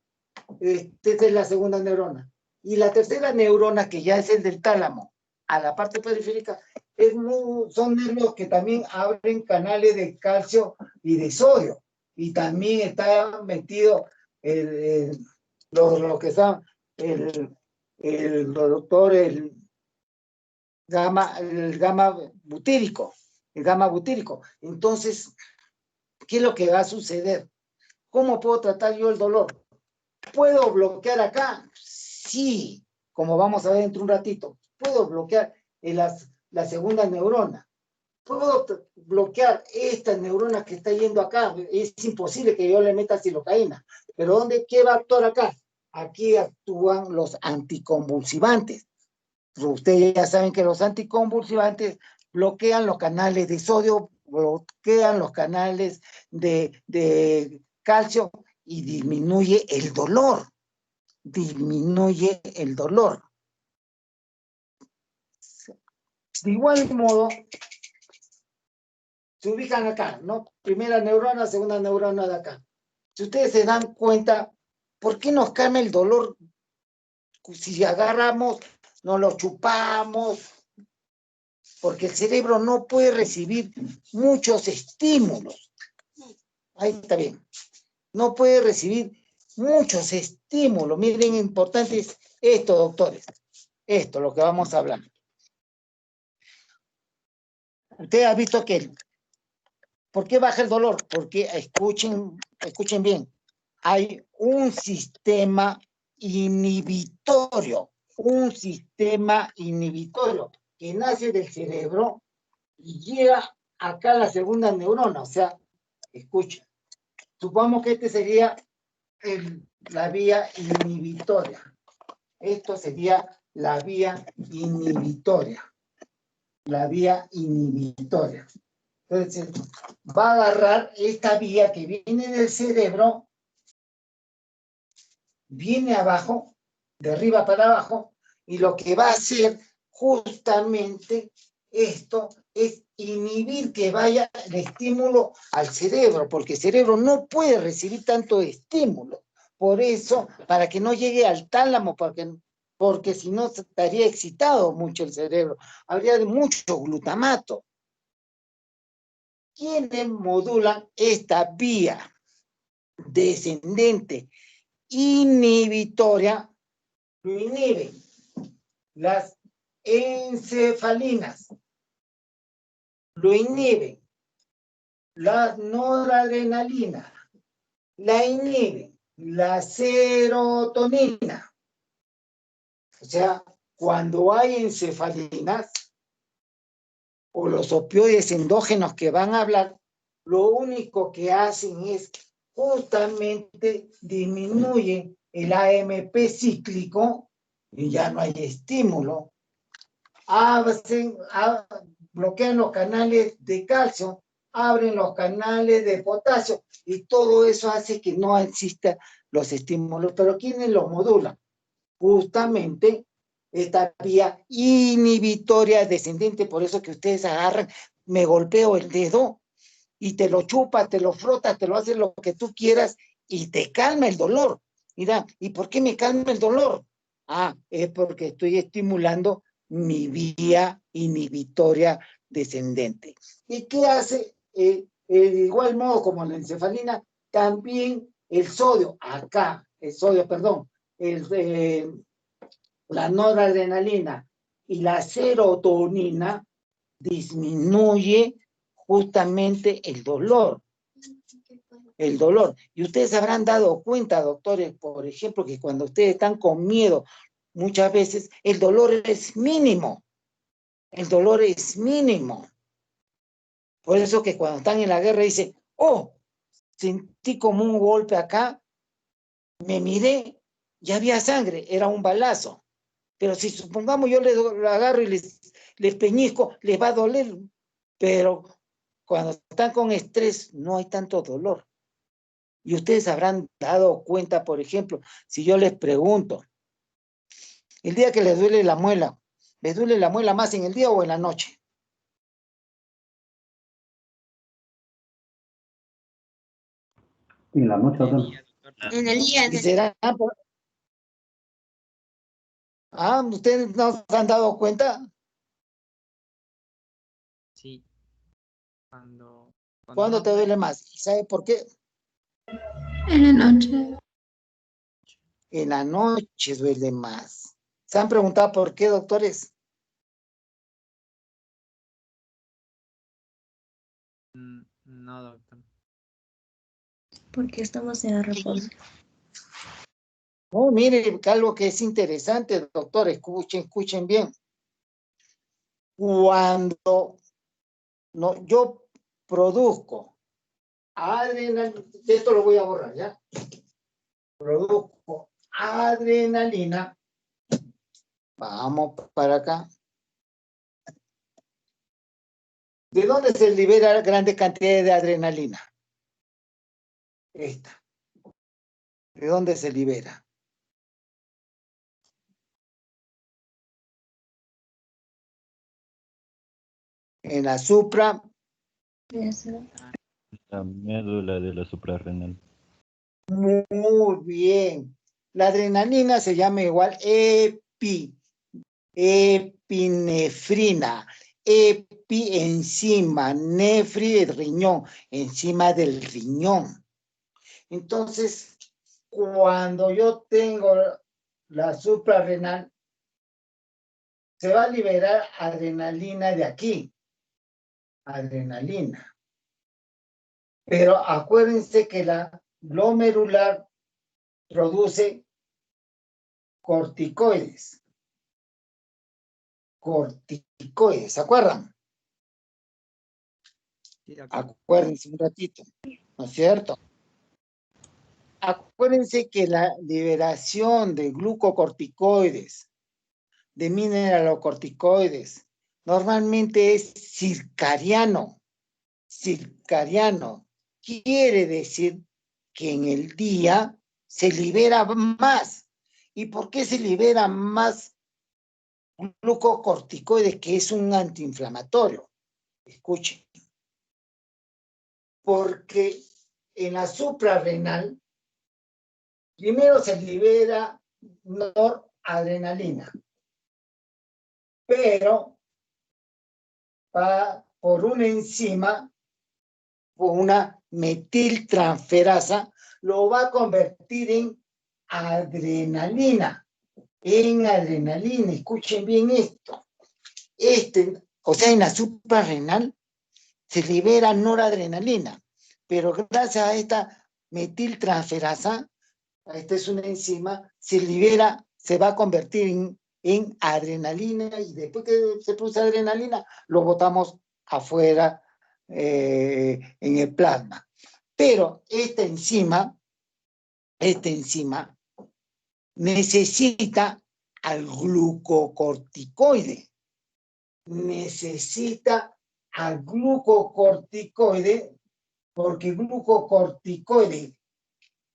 esta es la segunda neurona. Y la tercera neurona, que ya es el del tálamo, a la parte periférica, son nervios que también abren canales de calcio y de sodio. Y también está metido lo que está el doctor, el gamma butírico. Entonces, ¿qué es lo que va a suceder? ¿Cómo puedo tratar yo el dolor? ¿Puedo bloquear acá? Sí, como vamos a ver dentro de un ratito. Puedo bloquear la segunda neurona. Puedo bloquear esta neurona que está yendo acá. Es imposible que yo le meta silocaína. Pero ¿qué va a actuar acá? Aquí actúan los anticonvulsivantes. Ustedes ya saben que los anticonvulsivantes bloquean los canales de sodio, bloquean los canales de calcio y disminuye el dolor. De igual modo, se ubican acá, ¿no? Primera neurona, segunda neurona de acá. Si ustedes se dan cuenta, ¿por qué nos calma el dolor? Si agarramos, nos lo chupamos, porque el cerebro no puede recibir muchos estímulos. Ahí está bien. No puede recibir muchos estímulos. Miren, importante es esto, doctores. Esto, lo que vamos a hablar. Usted ha visto que ¿por qué baja el dolor? Porque, escuchen bien, hay un sistema inhibitorio que nace del cerebro y llega acá a la segunda neurona. O sea, escuchen, supongamos que este sería la vía inhibitoria. Esto sería la vía inhibitoria. Entonces, va a agarrar esta vía que viene del cerebro, viene abajo, de arriba para abajo, y lo que va a hacer justamente esto es inhibir que vaya el estímulo al cerebro, porque el cerebro no puede recibir tanto estímulo. Por eso, para que no llegue al tálamo, porque si no estaría excitado mucho el cerebro, habría de mucho glutamato. ¿Quiénes modulan esta vía descendente inhibitoria? Lo inhiben las encefalinas, lo inhiben la noradrenalina, la inhiben la serotonina. O sea, cuando hay encefalinas o los opioides endógenos que van a hablar, lo único que hacen es justamente disminuyen el AMP cíclico y ya no hay estímulo. Bloquean los canales de calcio, abren los canales de potasio y todo eso hace que no existan los estímulos. Pero ¿quiénes los modulan? Justamente esta vía inhibitoria descendente. Por eso que ustedes agarran, me golpeo el dedo y te lo chupas, te lo frotas, te lo haces lo que tú quieras y te calma el dolor. Mira, ¿y por qué me calma el dolor? Ah, es porque estoy estimulando mi vía inhibitoria descendente. ¿Y qué hace? De igual modo como la encefalina, también el sodio, la noradrenalina y la serotonina disminuye justamente el dolor. El dolor. Y ustedes habrán dado cuenta, doctores, por ejemplo, que cuando ustedes están con miedo, muchas veces el dolor es mínimo. El dolor es mínimo. Por eso que cuando están en la guerra dicen, oh, sentí como un golpe acá, me miré, ya había sangre, era un balazo. Pero si supongamos yo lo agarro y les peñizco, les va a doler. Pero cuando están con estrés no hay tanto dolor. Y ustedes habrán dado cuenta, por ejemplo, si yo les pregunto, el día que les duele la muela, ¿les duele la muela más en el día o en la noche? En la noche, doctor. En el día, ¿Y será ustedes no se han dado cuenta? Sí, cuando ¿Cuándo no te duele más? ¿Y sabe por qué? En la noche. En la noche duele más. ¿Se han preguntado por qué, doctores? no, doctor. Porque estamos en la reposo. No, mire, algo que es interesante, doctor, escuchen bien. Cuando yo produzco adrenalina, esto lo voy a borrar, ¿ya? Produzco adrenalina, vamos para acá. ¿De dónde se libera grandes cantidades de adrenalina? Esta. ¿De dónde se libera? En la supra. La médula de la suprarrenal. Muy bien. La adrenalina se llama igual epinefrina. Epi encima, nefri el riñón, encima del riñón. Entonces, cuando yo tengo la suprarrenal, se va a liberar adrenalina de aquí. Adrenalina. Pero acuérdense que la glomerular produce corticoides. Corticoides, ¿se acuerdan? Sí, doctor. Acuérdense un ratito, ¿no es cierto? Acuérdense que la liberación de glucocorticoides, de mineralocorticoides, normalmente es circadiano. Circadiano quiere decir que en el día se libera más. ¿Y por qué se libera más glucocorticoide, que es un antiinflamatorio. Escuchen. Porque en la suprarrenal, primero se libera noradrenalina, pero por una enzima, por una metiltransferasa, lo va a convertir en adrenalina. Escuchen bien esto. O sea, en la suprarrenal se libera noradrenalina, pero gracias a esta metiltransferasa, esta es una enzima, se va a convertir en adrenalina, y después que se produce adrenalina, lo botamos afuera en el plasma. Pero esta enzima necesita al glucocorticoide. Porque el glucocorticoide,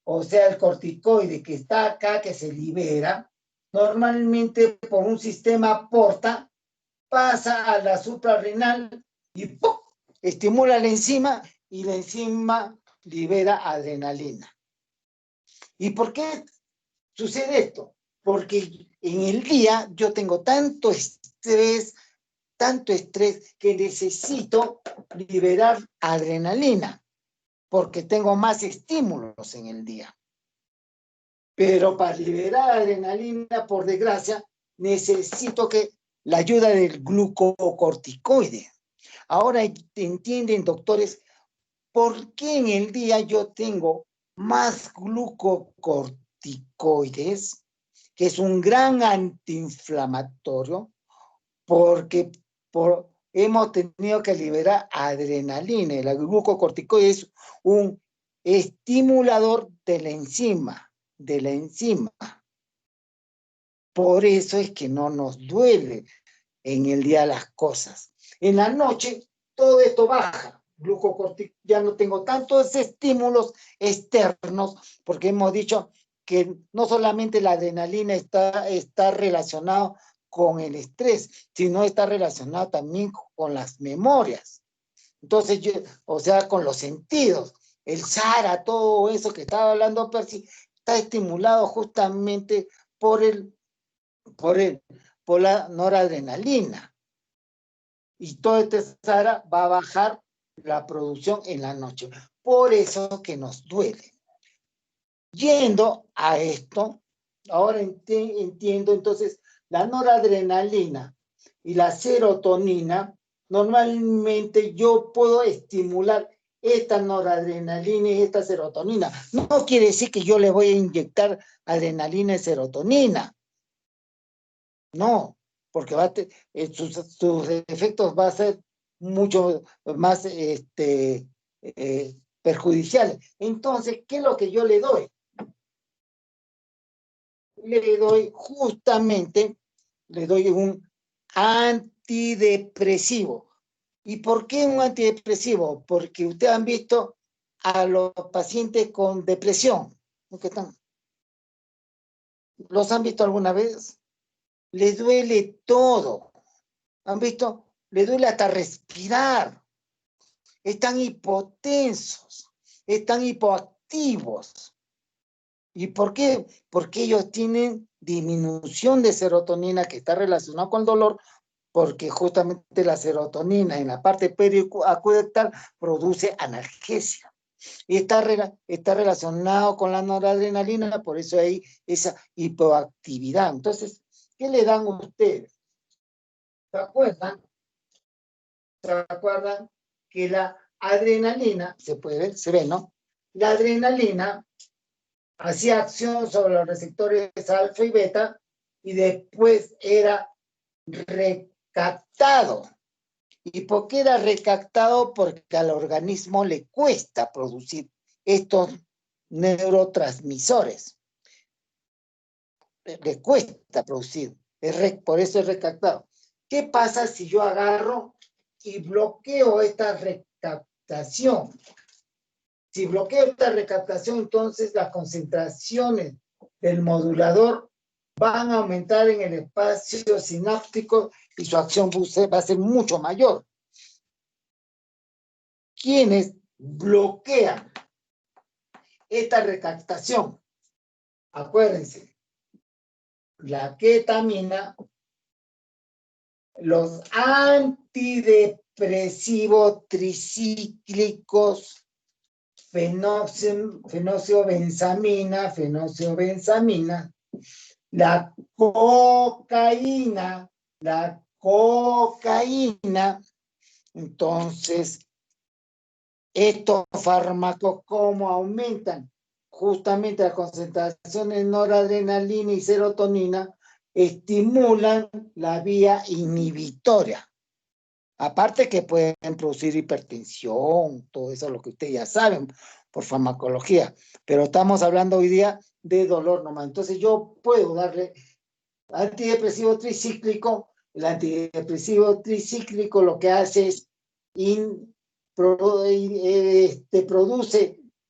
o sea, el corticoide que está acá, que se libera, normalmente por un sistema porta, pasa a la suprarrenal y ¡pum!, estimula la enzima, y la enzima libera adrenalina. ¿Y por qué sucede esto? Porque en el día yo tengo tanto estrés, que necesito liberar adrenalina, porque tengo más estímulos en el día. Pero para liberar adrenalina, por desgracia, necesito la ayuda del glucocorticoide. Ahora entienden, doctores, por qué en el día yo tengo más glucocorticoides, que es un gran antiinflamatorio, porque hemos tenido que liberar adrenalina. El glucocorticoide es un estimulador de la enzima. Por eso es que no nos duele en el día las cosas. En la noche todo esto baja. Ya no tengo tantos estímulos externos, porque hemos dicho que no solamente la adrenalina está relacionado con el estrés, sino está relacionado también con las memorias. Entonces, o sea, con los sentidos. El SARA, todo eso que estaba hablando Percy, está estimulado justamente por la noradrenalina. Y todo este SARA va a bajar la producción en la noche. Por eso que nos duele. Yendo a esto, ahora entiendo, entonces, la noradrenalina y la serotonina, normalmente yo puedo estimular esta noradrenalina y esta serotonina. No quiere decir que yo le voy a inyectar adrenalina y serotonina. No, porque sus efectos van a ser mucho más perjudiciales. Entonces, ¿qué es lo que yo le doy? Le doy un antidepresivo. ¿Y por qué un antidepresivo? Porque ustedes han visto a los pacientes con depresión. ¿Qué están? ¿Los han visto alguna vez? Les duele todo. ¿Han visto? Les duele hasta respirar. Están hipotensos, están hipoactivos. ¿Y por qué? Porque ellos tienen disminución de serotonina, que está relacionada con el dolor, porque justamente la serotonina en la parte periacueductal produce analgesia. Y está relacionado con la noradrenalina, por eso hay esa hipoactividad. Entonces, ¿qué le dan ustedes? ¿Se acuerdan? Que la adrenalina, se ve, ¿no? La adrenalina hacía acción sobre los receptores alfa y beta y después era recaptado. ¿Y por qué era recaptado? Porque al organismo le cuesta producir estos neurotransmisores. Le cuesta producir, por eso es recaptado. ¿Qué pasa si yo agarro y bloqueo esta recaptación? Si bloqueo esta recaptación, entonces las concentraciones del modulador van a aumentar en el espacio sináptico y su acción va a ser mucho mayor. Quienes bloquean esta recaptación, acuérdense, la ketamina, los antidepresivos tricíclicos, fenoxibenzamina, la cocaína, entonces, estos fármacos, ¿cómo aumentan? Justamente la concentración de noradrenalina y serotonina estimulan la vía inhibitoria. Aparte que pueden producir hipertensión, todo eso lo que ustedes ya saben por farmacología, pero estamos hablando hoy día de dolor nomás. Entonces yo puedo darle antidepresivo tricíclico. El antidepresivo tricíclico lo que hace es produce,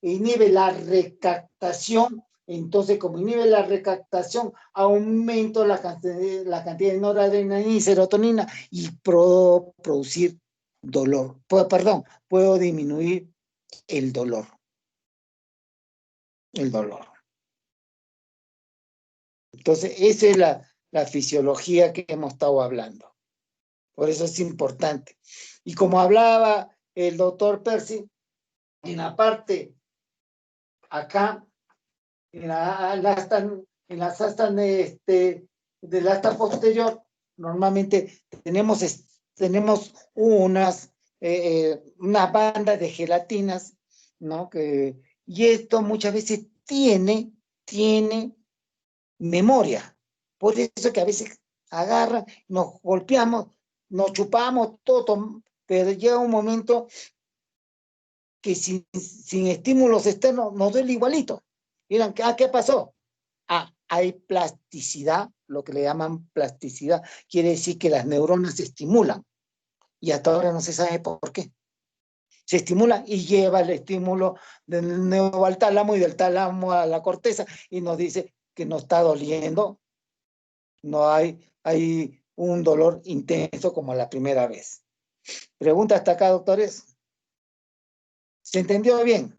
inhibe la recaptación. Entonces, como inhibe la recaptación, aumento la cantidad de noradrenalina y serotonina y puedo producir dolor. Puedo disminuir el dolor. Entonces, esa es la fisiología que hemos estado hablando. Por eso es importante. Y como hablaba el doctor Percy, en la parte acá, en las astas del asta posterior, normalmente tenemos unas bandas de gelatinas, ¿no? Y esto muchas veces tiene memoria. Por eso que a veces agarran, nos golpeamos, nos chupamos todo, pero llega un momento que sin estímulos externos nos duele igualito. Miran, ¿qué pasó? Hay plasticidad, lo que le llaman plasticidad, quiere decir que las neuronas se estimulan, y hasta ahora no se sabe por qué. Se estimula y lleva el estímulo del neurón al tálamo y del tálamo a la corteza, y nos dice que no está doliendo, no hay un dolor intenso como la primera vez. Pregunta hasta acá, doctores. ¿Se entendió bien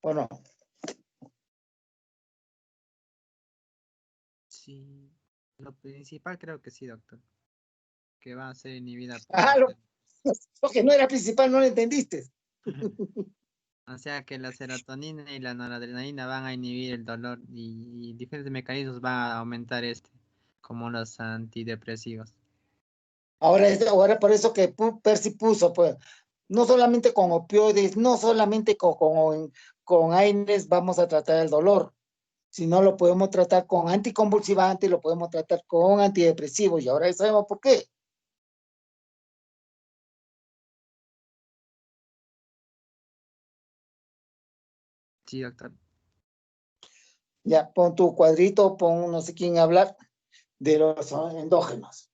o no? Sí, lo principal creo que sí, doctor. Que va a ser inhibida Lo que no era principal no lo entendiste. O sea que la serotonina y la noradrenalina van a inhibir el dolor y diferentes mecanismos van a aumentar como los antidepresivos. Ahora por eso que Percy puso, pues, no solamente con opioides, no solamente con AINES vamos a tratar el dolor, sino lo podemos tratar con anticonvulsivantes, lo podemos tratar con antidepresivos, y ahora ya sabemos por qué. Sí, doctor. Ya, pon tu cuadrito, pon no sé quién hablar de los endógenos.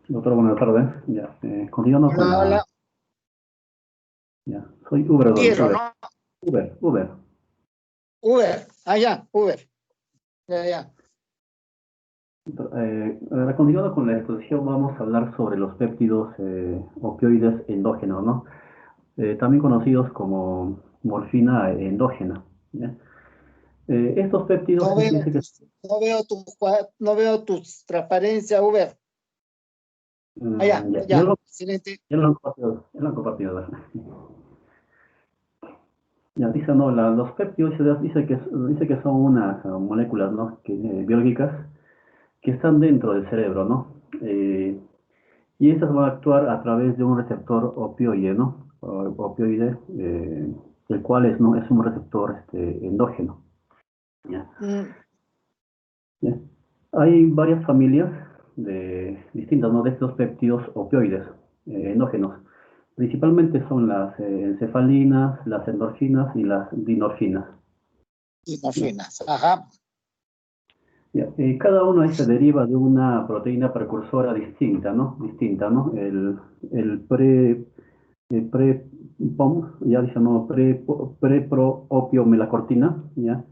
Doctor, buenas tardes. Ya, continuando con Hola. Ya, soy Uber, Piero, Uber. ¿no? Uber. Uber, ya, Uber. Ya. Continuando con la exposición, vamos a hablar sobre los péptidos opioides endógenos, ¿no? También conocidos como morfina endógena, ¿ya? Estos péptidos, dice que... No veo tu transparencia, Uber. Ya, Excelente. ya lo han compartido, ¿verdad? Ya, dice, no, los péptidos dice que son unas moléculas, ¿no? Biológicas que están dentro del cerebro, ¿no? Y estas van a actuar a través de un receptor opioide, ¿no? Opioide, el cual ¿no? es un receptor endógeno. ¿Ya? ¿Ya? Hay varias familias distintas, ¿no? De estos péptidos opioides endógenos. Principalmente son las encefalinas, las endorfinas y las dinorfinas. Endorfinas, ajá. Ya, cada uno ahí se deriva de una proteína precursora distinta, ¿no? Distinta, ¿no? El pre-POM, ya dice, no, pre-pro-opio-melacortina, ¿ya?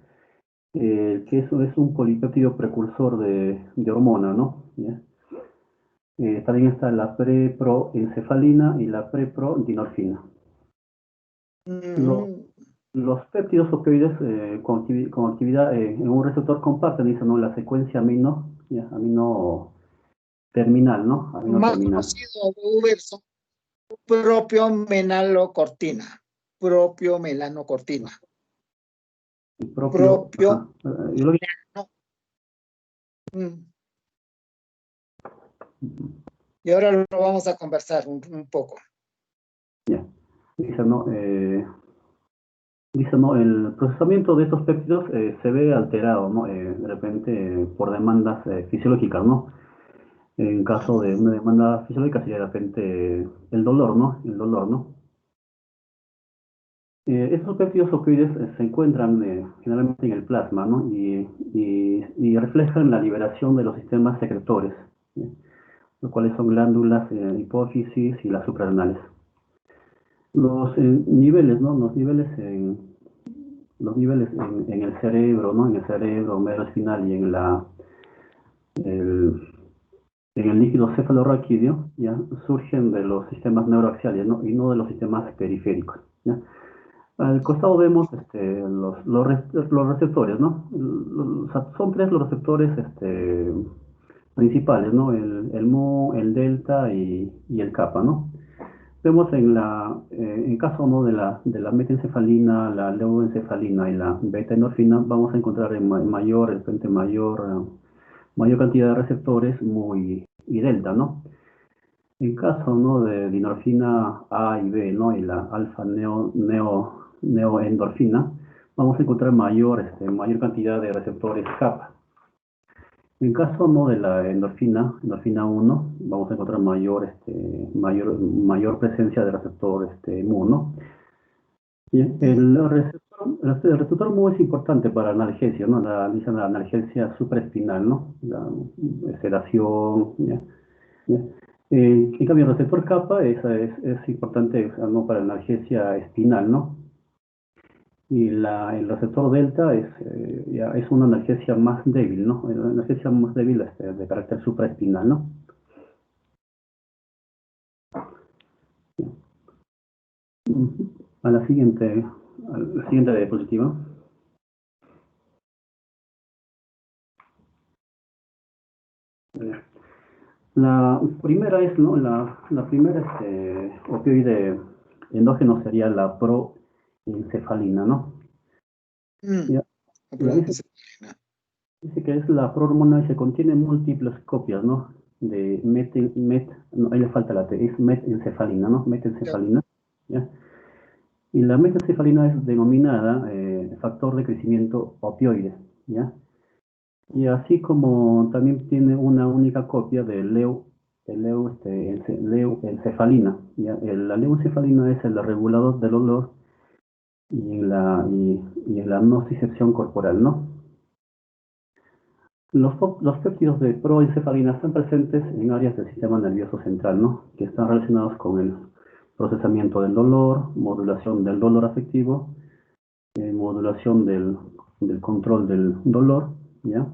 Que eso es un polipéptido precursor de hormona, ¿no? ¿Ya? También está la preproencefalina y la preprodinorfina. Los péptidos opioides con actividad en un receptor comparten, dice, ¿no? La secuencia amino, ¿ya? Amino terminal, ¿no? Amino Más terminal. conocido de Uber son propio melanocortina. Propio melanocortina. Propio. Yo lo vi. Y ahora lo vamos a conversar un poco. Ya. Dice, ¿no? Dice, ¿no? El procesamiento de estos péptidos se ve alterado, ¿no? De repente por demandas fisiológicas, ¿no? En caso de una demanda fisiológica sería de repente el dolor, ¿no? El dolor, ¿no? Estos péptidos opioides se encuentran generalmente en el plasma, ¿no? Y reflejan la liberación de los sistemas secretores, ¿sí? Los cuales son glándulas, hipófisis y las suprarrenales. Los niveles, ¿no? Los niveles en el cerebro, ¿no? En el cerebro medroespinal y en el líquido cefalorraquídeo, ¿ya? Surgen de los sistemas neuroaxiales, ¿no? Y no de los sistemas periféricos, ¿ya? Al costado vemos los receptores, ¿no? Son tres los receptores principales, ¿no? El mu, el delta y el kappa, ¿no? Vemos en caso, ¿no? de la metencefalina, la leucoencefalina y la beta-endorfina, vamos a encontrar mayor cantidad de receptores mu y delta, ¿no? En caso, ¿no? de dinorfina A y B, ¿no? Y la alfa-neoendorfina, vamos a encontrar mayor cantidad de receptores kappa. En caso, ¿no? de la endorfina 1, vamos a encontrar mayor presencia de receptor mu, ¿no? Bien, el receptor mu es importante para analgesia, ¿no? Dicen la analgesia supraespinal, ¿no? La sedación, ¿ya? ¿Ya? En cambio, el receptor kappa es importante, o sea, ¿no? Para la analgesia espinal, ¿no? Y el receptor delta es una analgesia más débil, ¿no? Una analgesia más débil de carácter supraespinal, ¿no? A la siguiente diapositiva. La primera es, ¿no? La primera opioide endógeno sería la proencefalina, ¿no? Ya, dice que es la prohormona y se contiene múltiples copias, ¿no? De no, ahí le falta la T, es metencefalina, ¿no? Metencefalina, ¿ya? Y la metencefalina es denominada factor de crecimiento opioide, ¿ya? Y así como también tiene una única copia de leuencefalina, ¿ya? La leuencefalina es el regulador del olor y en la nocicepción corporal, ¿no? Los péptidos de proencefalina están presentes en áreas del sistema nervioso central, ¿no? Que están relacionados con el procesamiento del dolor, modulación del dolor afectivo, modulación del control del dolor, ¿ya?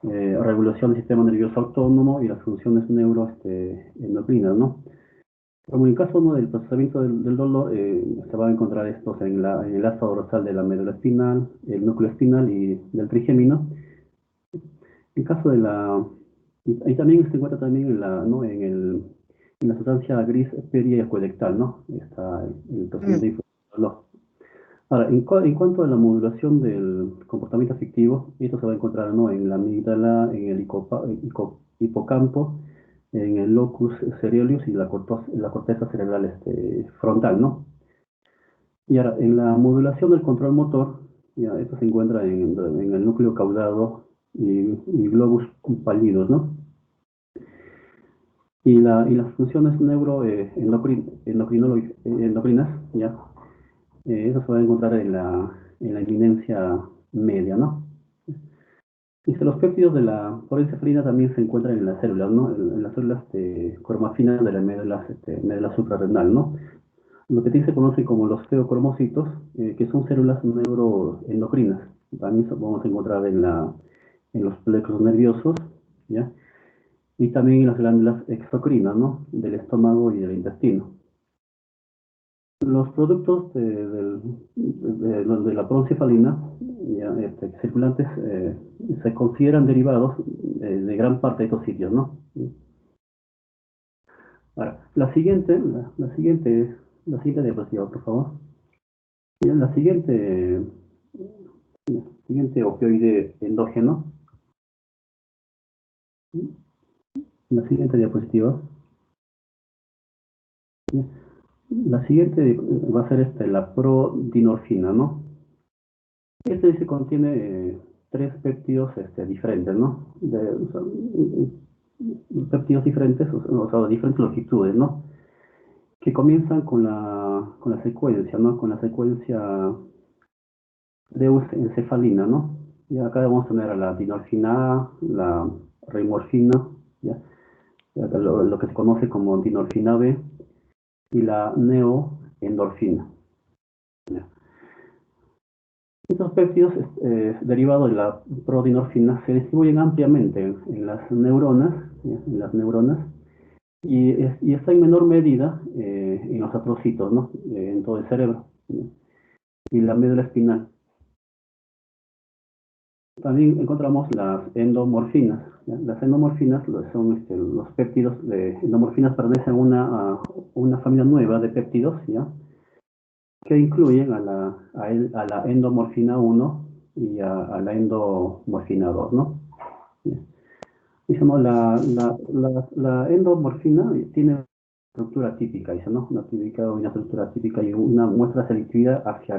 Regulación del sistema nervioso autónomo y las funciones neuroendocrinas, ¿no? Como en caso, ¿no? del procesamiento del dolor, se van a encontrar estos en el asta dorsal de la médula espinal, el núcleo espinal y del trigémino. En caso de y también se encuentra también ¿no? en la sustancia gris periaqueductal, ¿no? Está el procedimiento de dolor. Ahora, en cuanto a la modulación del comportamiento afectivo, esto se va a encontrar, ¿no? en la amígdala, en el hipocampo, en el locus cerebrus y la corteza cerebral frontal, ¿no? Y ahora, en la modulación del control motor, ya, esto se encuentra en el núcleo caudado y globus pálidos, ¿no? Y las funciones endocrinas, ¿ya? Eso se va a encontrar en la eminencia media, ¿no? Dice, los péptidos de la proencefalina también se encuentran en las células, ¿no? En las células cromafinas de la médula suprarrenal, ¿no? Lo que también se conoce como los feocromocitos, que son células neuroendocrinas. También vamos a encontrar en los plexos nerviosos, ¿ya? Y también en las glándulas exocrinas, ¿no? Del estómago y del intestino. Los productos de la proencefalina ya, circulantes se consideran derivados de gran parte de estos sitios, ¿no? Ahora, la siguiente diapositiva, por favor. Ya, la siguiente opioide endógeno. La siguiente diapositiva. Ya, la siguiente va a ser la prodinorfina, ¿no? Este contiene tres péptidos diferentes, ¿no? Péptidos diferentes, o sea, diferentes longitudes, ¿no? Que comienzan con la secuencia, ¿no? Con la secuencia de encefalina, ¿no? Y acá vamos a tener a la dinorfina A, la rimorfina, ¿ya? Y acá lo que se conoce como dinorfina B, y la neoendorfina. ¿Ya? Estos péptidos derivados de la prodinorfina se distribuyen ampliamente en las neuronas, ¿ya? En las neuronas, y está en menor medida en los astrocitos, ¿no? En todo el cerebro, ¿ya? Y la médula espinal. También encontramos las endomorfinas, ¿ya? Las endomorfinas son los péptidos de endomorfinas, pertenecen a una familia nueva de péptidos, ¿ya? Que incluyen a la endomorfina 1 y a la endomorfina 2, ¿no? ¿Ya? Dice, ¿no? La endomorfina tiene una estructura típica, dice, ¿no? Una estructura típica y una muestra selectividad hacia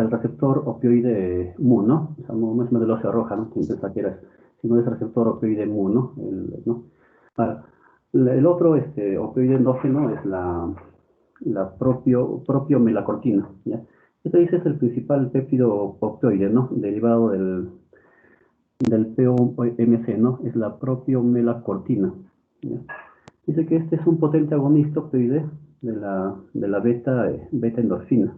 el receptor opioide mu, ¿no? O sea, no es medulosa roja, ¿no? Quien piensa que era, sino es receptor opioide mu, ¿no? ¿No? Ahora, el otro opioide endógeno es la propio melacortina, ¿ya? Este dice es el principal péptido opioide, ¿no? Derivado del POMC, ¿no? Es la propiomelacortina, ¿ya? Dice que este es un potente agonista opioide de la beta endorfina.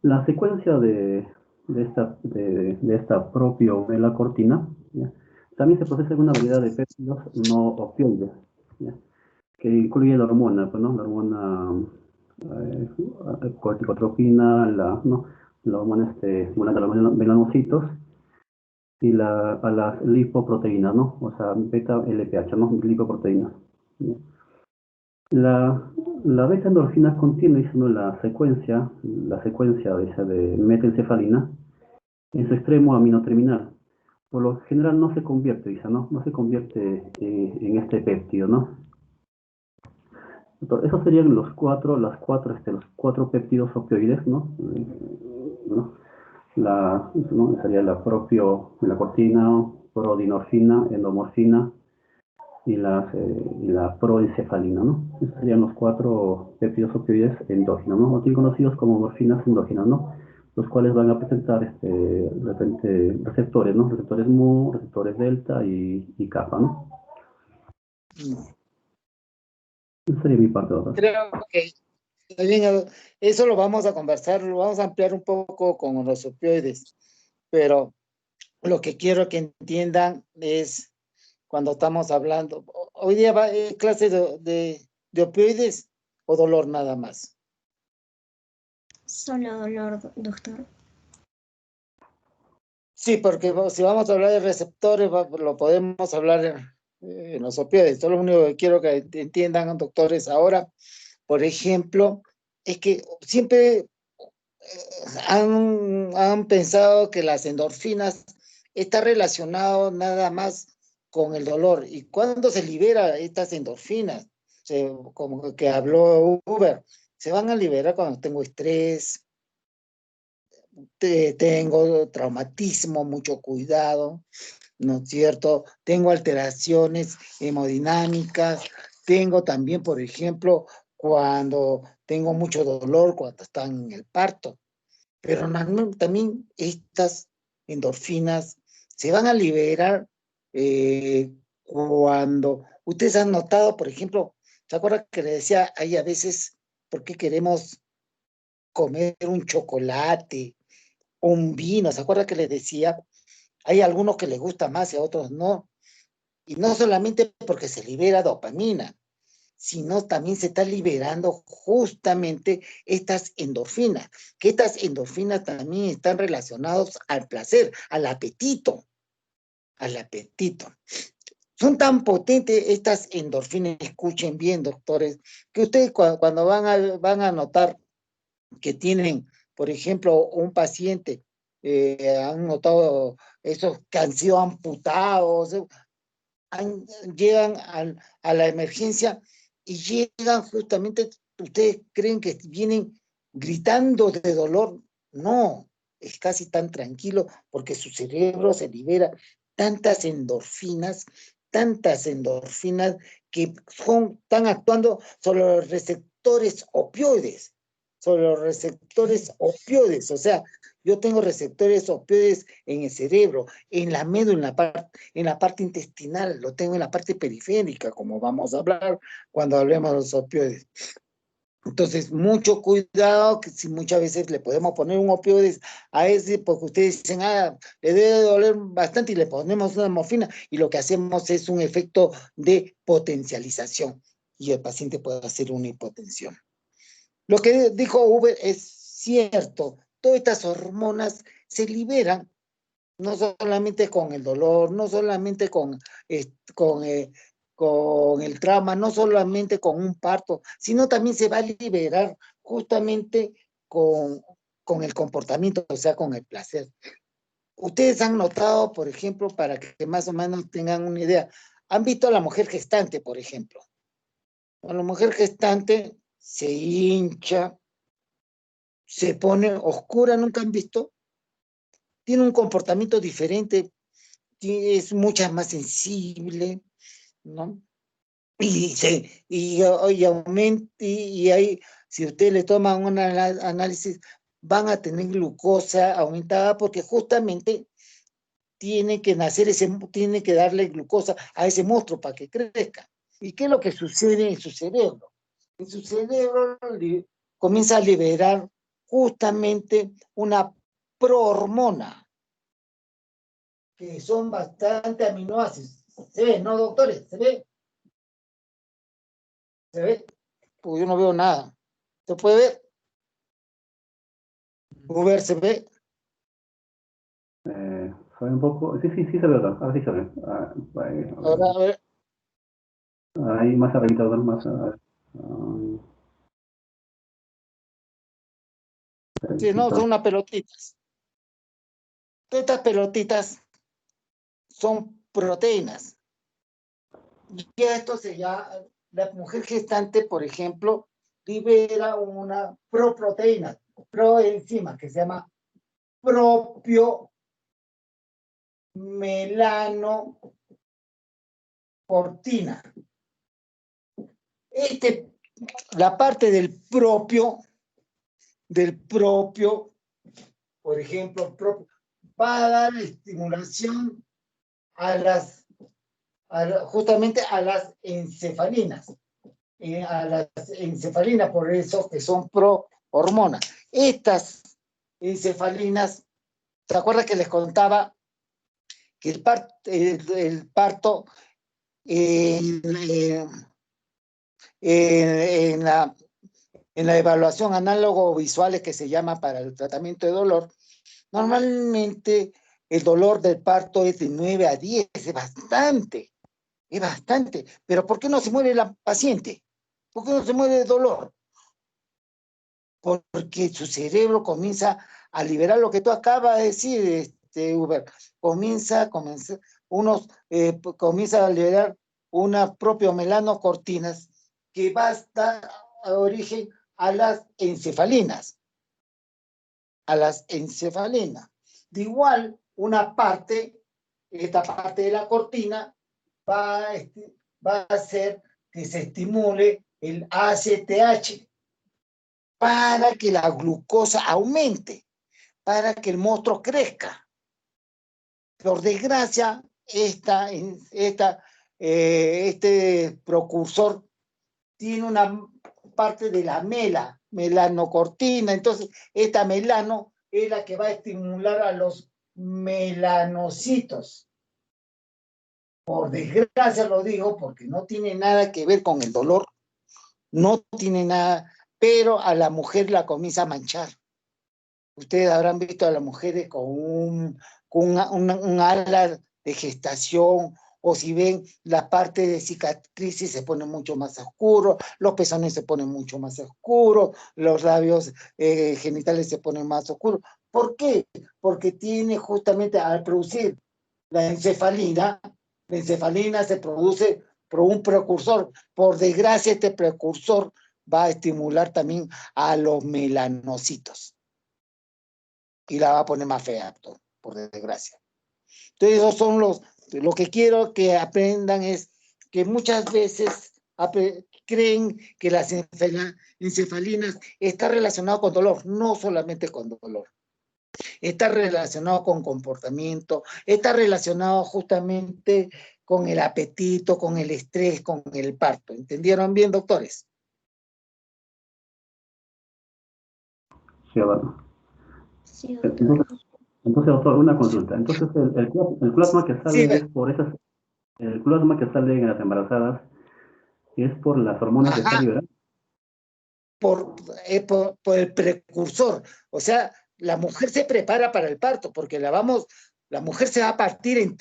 La secuencia de esta propiomelacortina, ¿ya? También se procesa en una variedad de péptidos no opioides, ¿ya? Que incluye la hormona, pues, ¿no? La hormona corticotropina, ¿no? La hormona estimulante de los melanocitos, y a las lipoproteínas, ¿no? O sea, beta-LPH, ¿no? Lipoproteínas. ¿Ya? La beta-endorfina contiene, dice, ¿no? la secuencia de metencefalina en su extremo aminoterminal. Por lo general no se convierte, dice, ¿no? No se convierte en este péptido, ¿no? Entonces, esos serían los cuatro péptidos opioides, ¿no? ¿No? ¿No? Sería la melacortina, prodinorfina, endomorfina y la proencefalina, ¿no? Esos serían los cuatro péptidos opioides endógenos, ¿no? Aquí conocidos como morfinas endógenas, ¿no? Los cuales van a presentar de repente receptores, ¿no? Receptores mu, receptores delta y kappa, ¿no? Esa sería mi parte, doctor. Creo que también eso lo vamos a conversar, lo vamos a ampliar un poco con los opioides, pero lo que quiero que entiendan es cuando estamos hablando, hoy día va clase de opioides o dolor nada más. Solo dolor, doctor. Sí, porque si vamos a hablar de receptores, lo podemos hablar en los opioides. Esto es lo único que quiero que entiendan, doctores, ahora, por ejemplo, es que siempre han pensado que las endorfinas está relacionado nada más con el dolor. ¿Y cuándo se libera estas endorfinas? Como que habló Uber, se van a liberar cuando tengo estrés, tengo traumatismo, mucho cuidado, ¿no es cierto? Tengo alteraciones hemodinámicas, tengo también, por ejemplo, cuando tengo mucho dolor, cuando están en el parto, pero también estas endorfinas se van a liberar cuando ustedes han notado, por ejemplo, ¿se acuerdan que le decía ahí a veces por qué queremos comer un chocolate, un vino? ¿Se acuerdan que les decía? Hay algunos que les gusta más y a otros no. Y no solamente porque se libera dopamina, sino también se está liberando justamente estas endorfinas, que estas endorfinas también están relacionadas al placer, al apetito, al apetito. Son tan potentes estas endorfinas, escuchen bien, doctores, que ustedes cuando van a notar que tienen, por ejemplo, un paciente, han notado esos que han sido amputados, llegan a la emergencia y llegan justamente, ustedes creen que vienen gritando de dolor, no, es casi tan tranquilo porque su cerebro se libera tantas endorfinas que están actuando sobre los receptores opioides, o sea, yo tengo receptores opioides en el cerebro, en la médula, en la parte intestinal, lo tengo en la parte periférica, como vamos a hablar cuando hablemos de los opioides. Entonces, mucho cuidado, que si muchas veces le podemos poner un opioide a ese, porque ustedes dicen, le debe doler bastante y le ponemos una morfina, y lo que hacemos es un efecto de potencialización, y el paciente puede hacer una hipotensión. Lo que dijo Uber es cierto, todas estas hormonas se liberan no solamente con el dolor, no solamente con el trauma, no solamente con un parto, sino también se va a liberar justamente con el comportamiento, o sea, con el placer. Ustedes han notado, por ejemplo, para que más o menos tengan una idea, han visto a la mujer gestante, por ejemplo. A la mujer gestante se hincha, se pone oscura, ¿nunca han visto? Tiene un comportamiento diferente, es mucha más sensible, ¿no? Y aumenta, y ahí, si ustedes le toman un análisis, van a tener glucosa aumentada porque justamente tiene que nacer tiene que darle glucosa a ese monstruo para que crezca. ¿Y qué es lo que sucede en su cerebro? En su cerebro comienza a liberar justamente una prohormona, que son bastante aminoácidos. ¿Se ve, no, doctores? ¿Se ve? ¿Se ve? Pues yo no veo nada. ¿Se puede ver? Uber, ¿se ve? Se ve un poco. Sí, se ve ahora. Ahora sí se ve. Ahora, a ver. Ahí más arriba, más. Sí, no, son unas pelotitas. Todas estas pelotitas son proteínas. Y esto la mujer gestante, por ejemplo, libera una proproteína, proenzima, que se llama propio melanocortina. La parte del propio, por ejemplo, va a dar estimulación justamente a las encefalinas. Por eso que son pro-hormonas. Estas encefalinas, ¿se acuerdan que les contaba que el parto en la evaluación análogo visuales que se llama para el tratamiento de dolor, normalmente el dolor del parto es de 9 a 10, es bastante, pero ¿por qué no se muere la paciente? ¿Por qué no se muere de dolor? Porque su cerebro comienza a liberar lo que tú acabas de decir, Uber, comienza a liberar una propia melanocortinas que va a dar origen a las encefalinas. De igual, una parte esta parte de la cortina va a hacer que se estimule el ACTH para que la glucosa aumente, para que el monstruo crezca. Por desgracia, este precursor tiene una parte de la melanocortina, entonces esta melano es la que va a estimular a los melanocitos. Por desgracia lo digo porque no tiene nada que ver con el dolor, no tiene nada, pero a la mujer la comienza a manchar. Ustedes habrán visto a las mujeres con un ala de gestación, o si ven la parte de cicatrices se pone mucho más oscuro, los pezones se ponen mucho más oscuros, los labios genitales se ponen más oscuros. ¿Por qué? Porque tiene justamente al producir la encefalina se produce por un precursor. Por desgracia, este precursor va a estimular también a los melanocitos y la va a poner más fea, por desgracia. Entonces, esos son lo que quiero que aprendan es que muchas veces creen que las encefalinas está relacionado con dolor, no solamente con dolor. Está relacionado con comportamiento, está relacionado justamente con el apetito, con el estrés, con el parto. ¿Entendieron bien, doctores? Sí, bueno. Sí, doctor. Entonces, doctor, una consulta. Entonces, el plasma que Sí, sale es por esas, el plasma que sale en las embarazadas es por las hormonas que están ajá, liberando. por el precursor. O sea, la mujer se prepara para el parto, porque la mujer se va a partir en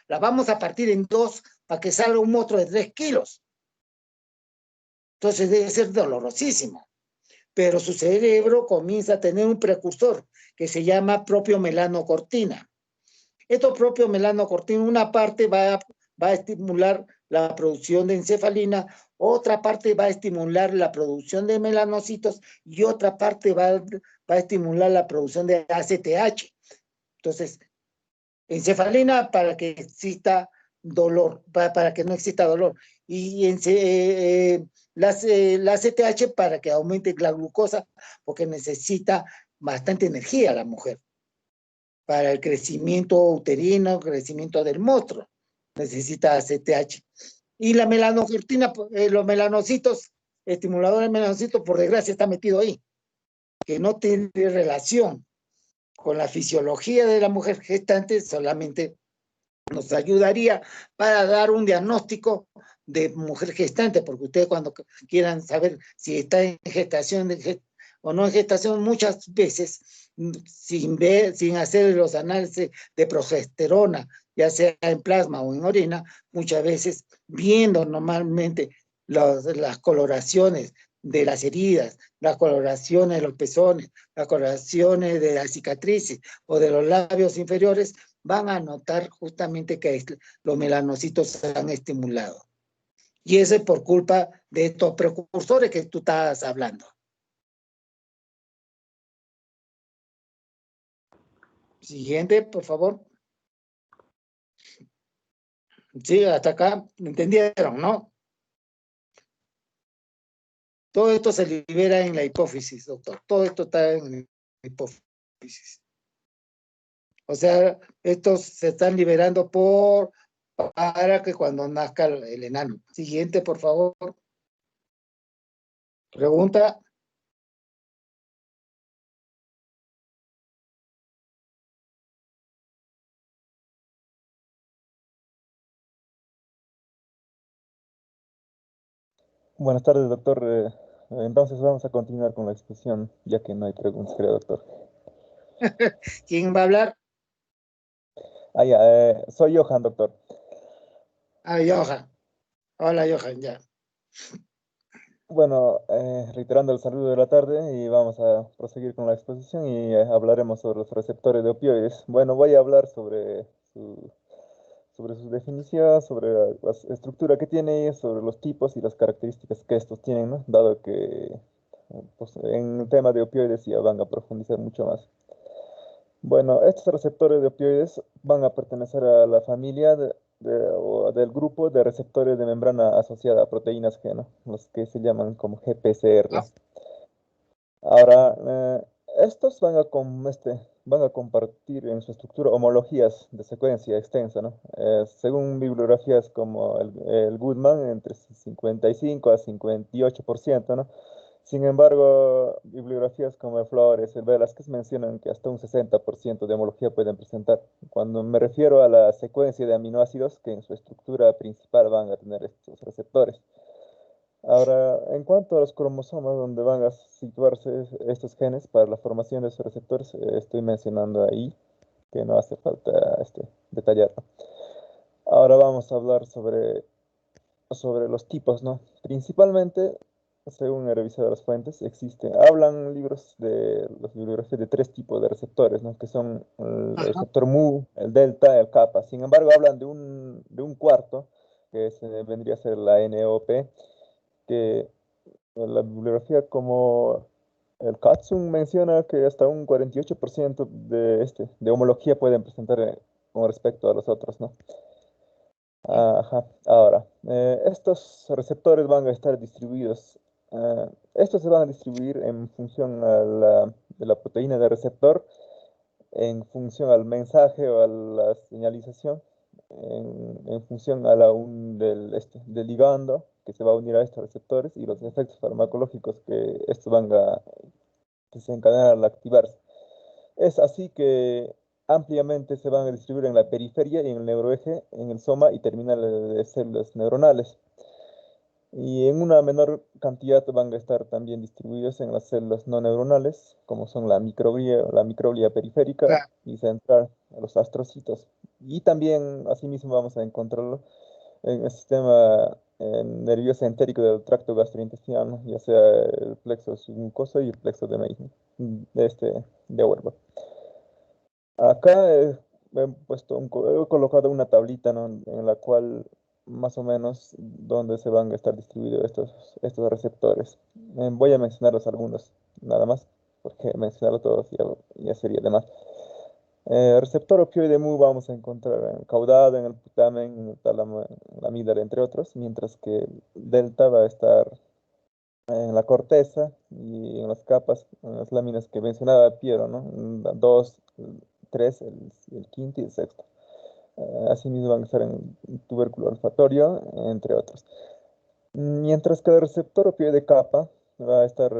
la vamos a partir en 2 para que salga un monstruo de 3 kilos. Entonces debe ser dolorosísimo. Pero su cerebro comienza a tener un precursor que se llama propio melanocortina. Esto propio melanocortina, una parte va a estimular la producción de encefalina, otra parte va a estimular la producción de melanocitos y otra parte va a estimular la producción de ACTH. Entonces, encefalina para que exista dolor, para que no exista dolor. Y la ACTH para que aumente la glucosa, porque necesita bastante energía la mujer para el crecimiento uterino, crecimiento del monstruo. Necesita ACTH. Y la melanocortina, los melanocitos, estimulador de melanocitos, por desgracia, está metido ahí, que no tiene relación con la fisiología de la mujer gestante, solamente nos ayudaría para dar un diagnóstico de mujer gestante, porque ustedes cuando quieran saber si está en gestación o no en gestación, muchas veces sin hacer los análisis de progesterona, ya sea en plasma o en orina, muchas veces viendo normalmente las coloraciones de las heridas, las coloraciones de los pezones, las coloraciones de las cicatrices o de los labios inferiores, van a notar justamente que los melanocitos se han estimulado. Y eso es por culpa de estos precursores que tú estabas hablando. Siguiente, por favor. Sí, hasta acá, ¿entendieron, no? Todo esto se libera en la hipófisis, doctor. Todo esto está en la hipófisis. O sea, estos se están liberando para que cuando nazca el enano. Siguiente, por favor. Pregunta. Buenas tardes, doctor. Entonces vamos a continuar con la exposición, ya que no hay preguntas, creo, doctor. ¿Quién va a hablar? Ah, ya, soy Johan, doctor. Ah, Johan. Hola, Johan, ya. Bueno, reiterando el saludo de la tarde y vamos a proseguir con la exposición y hablaremos sobre los receptores de opioides. Bueno, voy a hablar sobre su definición, sobre la estructura que tiene, sobre los tipos y las características que estos tienen, ¿no? Dado que pues, en el tema de opioides ya van a profundizar mucho más. Bueno, estos receptores de opioides van a pertenecer a la familia o del grupo de receptores de membrana asociada a proteínas G, ¿no? Los que se llaman como GPCR. Ahora, estos van a compartir en su estructura homologías de secuencia extensa, ¿no? Según bibliografías como el Goodman, entre 55 a 58%, ¿no? Sin embargo, bibliografías como el Flores, el Velázquez mencionan que hasta un 60% de homología pueden presentar. Cuando me refiero a la secuencia de aminoácidos que en su estructura principal van a tener estos receptores. Ahora, en cuanto a los cromosomas donde van a situarse estos genes para la formación de esos receptores, estoy mencionando ahí que no hace falta detallarlo. Ahora vamos a hablar sobre los tipos, ¿no? Principalmente, según he revisado las fuentes, hablan libros de las bibliografías de tres tipos de receptores, ¿no? Que son el receptor mu, el delta, el kappa. Sin embargo, hablan de un cuarto, vendría a ser la NOP, que la bibliografía como el Katsum menciona que hasta un 48% de homología pueden presentar con respecto a los otros, ¿no? Ajá. Ahora, estos receptores van a estar distribuidos. Estos se van a distribuir en función de la proteína del receptor, en función al mensaje o a la señalización, en función a del ligando que se va a unir a estos receptores y los efectos farmacológicos que estos van a desencadenar al activarse. Es así que ampliamente se van a distribuir en la periferia y en el neuroeje, en el soma y terminales de células neuronales. Y en una menor cantidad van a estar también distribuidos en las células no neuronales, como son la microglia periférica y central, los astrocitos. Y también, asimismo, vamos a encontrarlo en el sistema nervioso entérico del tracto gastrointestinal, ¿no? Ya sea el plexo submucoso y el plexo de Meissner, de Auerbach. Acá he colocado una tablita, ¿no? En la cual más o menos donde se van a estar distribuidos estos receptores. Voy a mencionarlos algunos, nada más, porque mencionarlos todos ya sería de más. Receptor opioide mu vamos a encontrar en el caudado, en el putamen, en el tálamo, en la amígdala, entre otros, mientras que delta va a estar en la corteza y en las capas, en las láminas que mencionaba Piero, ¿no? Dos, tres, el quinto y el sexto. Asimismo van a estar en el tubérculo olfatorio, entre otros. Mientras que el receptor opioide kappa va a estar,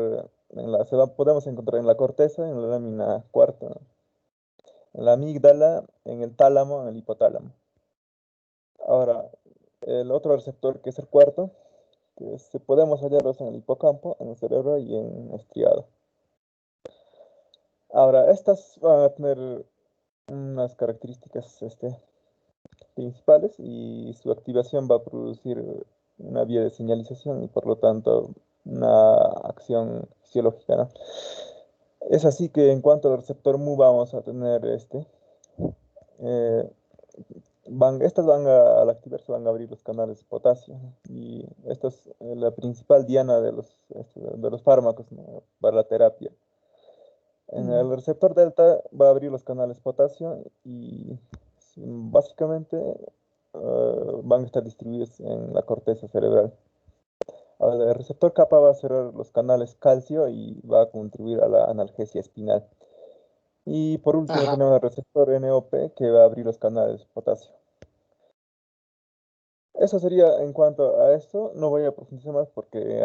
podemos encontrar en la corteza, en la lámina cuarta, ¿no? En la amígdala, en el tálamo, en el hipotálamo. Ahora, el otro receptor, que es el cuarto, podemos hallarlos en el hipocampo, en el cerebro y en el estriado. Ahora, estas van a tener unas características principales y su activación va a producir una vía de señalización y por lo tanto una acción fisiológica, ¿no? Es así que en cuanto al receptor mu vamos a tener eh, estas al activarse van a abrir los canales de potasio, ¿no? Y esta es la principal diana de los fármacos, ¿no? Para la terapia. En el receptor delta va a abrir los canales potasio y básicamente van a estar distribuidos en la corteza cerebral. Ahora, el receptor kappa va a cerrar los canales calcio y va a contribuir a la analgesia espinal. Y por último tenemos el receptor NOP que va a abrir los canales potasio. Eso sería en cuanto a esto. No voy a profundizar más porque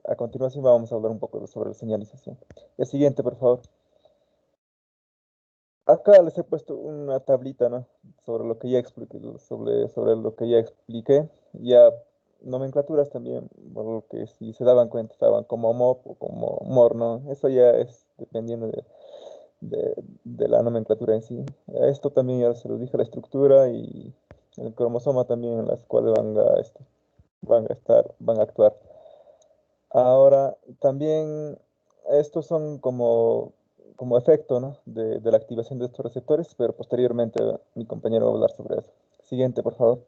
a continuación vamos a hablar un poco sobre la señalización. El siguiente, por favor. Acá les he puesto una tablita, ¿no? Sobre lo que ya expliqué, sobre lo que ya expliqué. Ya nomenclaturas también, por lo que si se daban cuenta, estaban como MOP o como MOR, ¿no? Eso ya es dependiendo de la nomenclatura en sí. Esto también ya se lo dije, la estructura y el cromosoma también, en las cuales van a actuar. Ahora, también estos son como efecto, ¿no? de la activación de estos receptores, pero posteriormente mi compañero va a hablar sobre eso. Siguiente, por favor.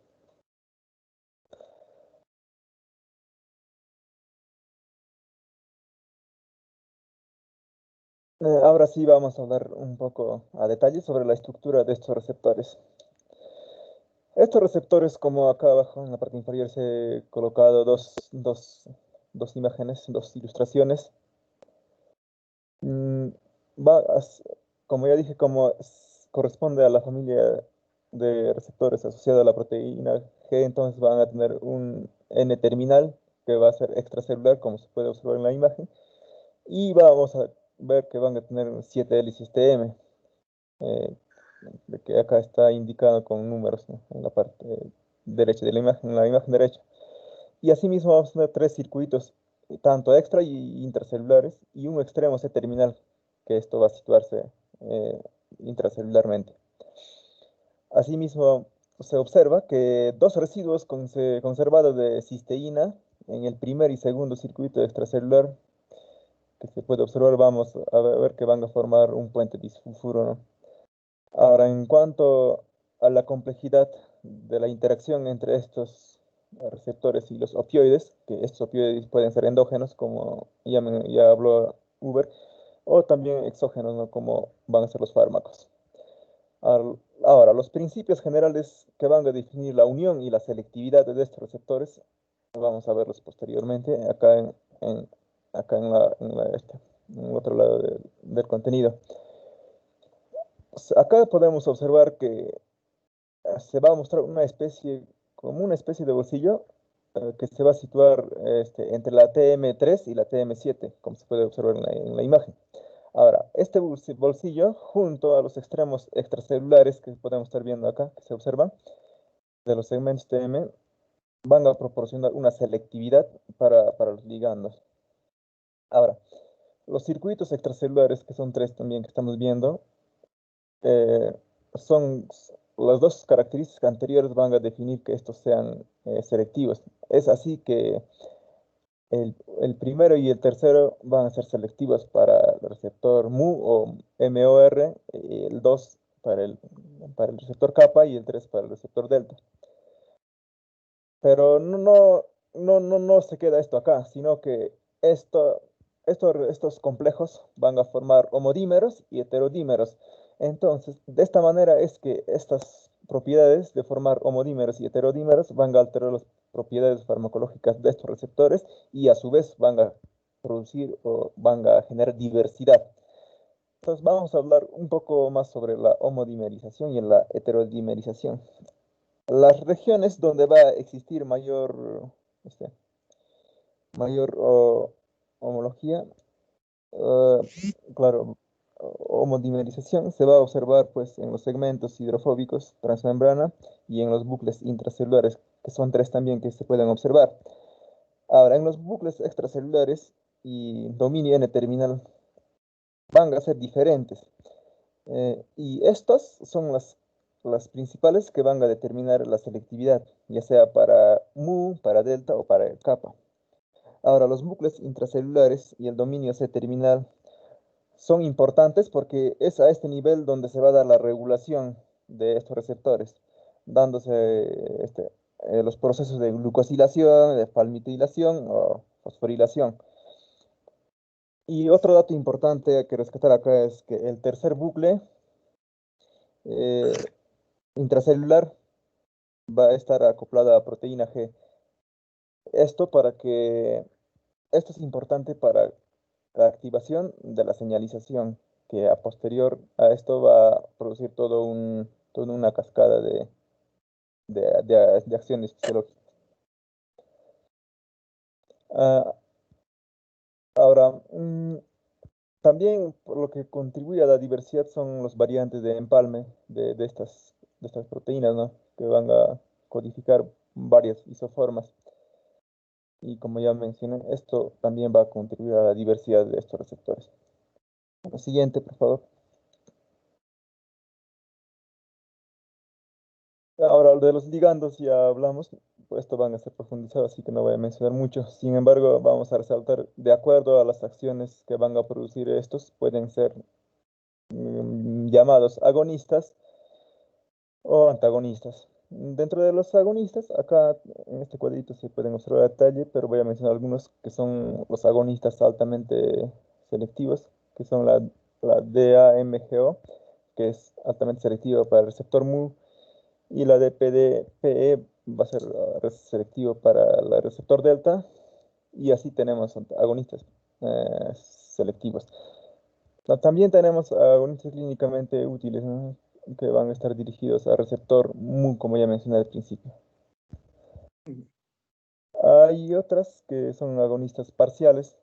Ahora sí vamos a hablar un poco a detalle sobre la estructura de estos receptores. Estos receptores, como acá abajo en la parte inferior se he colocado dos imágenes, dos ilustraciones. Mm, va a s- Como ya dije, corresponde a la familia de receptores asociada a la proteína G, entonces van a tener un N-terminal que va a ser extracelular, como se puede observar en la imagen, y vamos a ver que van a tener 7 hélices TM, eh, de que acá está indicado con números, ¿no? En la parte derecha de en la imagen derecha. Y asimismo vamos a tener 3 circuitos, tanto extra y intercelulares, y un extremo C-terminal, que esto va a situarse eh, intracelularmente. Asimismo, se observa que dos residuos conservados de cisteína en el primer y segundo circuito extracelular que se puede observar, vamos a ver que van a formar un puente disulfuro, ¿no? Ahora, en cuanto a la complejidad de la interacción entre estos receptores y los opioides, que estos opioides pueden ser endógenos, como ya habló Uber, o también exógenos, ¿no? Como van a ser los fármacos. Ahora, los principios generales que van a definir la unión y la selectividad de estos receptores, vamos a verlos posteriormente, en- acá en el otro lado del contenido. Acá podemos observar que se va a mostrar como una especie de bolsillo que se va a situar entre la TM3 y la TM7, como se puede observar en la imagen. Ahora, este bolsillo, junto a los extremos extracelulares que podemos estar viendo acá, que se observan, de los segmentos TM, van a proporcionar una selectividad para los ligandos. Ahora, los circuitos extracelulares, que son 3 también que estamos viendo, eh, son las dos características anteriores van a definir que estos sean selectivos. Es así que el primero y el tercero van a ser selectivos para el receptor MU o MOR, y el 2 para el receptor kappa y el 3 para el receptor delta. Pero no se queda esto acá, sino que estos complejos van a formar homodímeros y heterodímeros. Entonces, de esta manera es que estas propiedades de formar homodímeros y heterodímeros van a alterar las propiedades farmacológicas de estos receptores y a su vez van a producir o van a generar diversidad. Entonces, vamos a hablar un poco más sobre la homodimerización y la heterodimerización. Las regiones donde va a existir este, mayor homología, eh, claro, homodimerización se va a observar pues en los segmentos hidrofóbicos transmembrana y en los bucles intracelulares, que son 3 también que se pueden observar. Ahora, en los bucles extracelulares y dominio N-terminal van a ser diferentes. Y estas son las principales que van a determinar la selectividad, ya sea para mu, para delta o para el kappa. Ahora, los bucles intracelulares y el dominio C-terminal son importantes porque es a este nivel donde se va a dar la regulación de estos receptores, dándose los procesos de glucosilación, de palmitilación o fosforilación. Y otro dato importante que rescatar acá es que el tercer bucle eh, intracelular va a estar acoplada a proteína G. Esto para que, esto es importante para la activación de la señalización, que a posterior a esto va a producir toda una cascada de acciones fisiológicas. Ah, Ahora, también por lo que contribuye a la diversidad son los variantes de empalme de estas proteínas, ¿no? Que van a codificar varias isoformas. Y como ya mencioné, esto también va a contribuir a la diversidad de estos receptores. Lo siguiente, por favor. Ahora, de los ligandos ya hablamos, pues esto van a ser profundizados, así que no voy a mencionar mucho. Sin embargo, vamos a resaltar, de acuerdo a las acciones que van a producir estos, pueden ser llamados agonistas o antagonistas. Dentro de los agonistas, acá en este cuadrito se pueden observar a detalle, pero voy a mencionar algunos que son los agonistas altamente selectivos, que son la la DAMGO, que es altamente selectiva para el receptor mu, y la DPDPE va a ser selectivo para el receptor delta, y así tenemos agonistas selectivos. También tenemos agonistas clínicamente útiles, ¿no?, que van a estar dirigidos al receptor mu, como ya mencioné al principio. Hay otras que son agonistas parciales.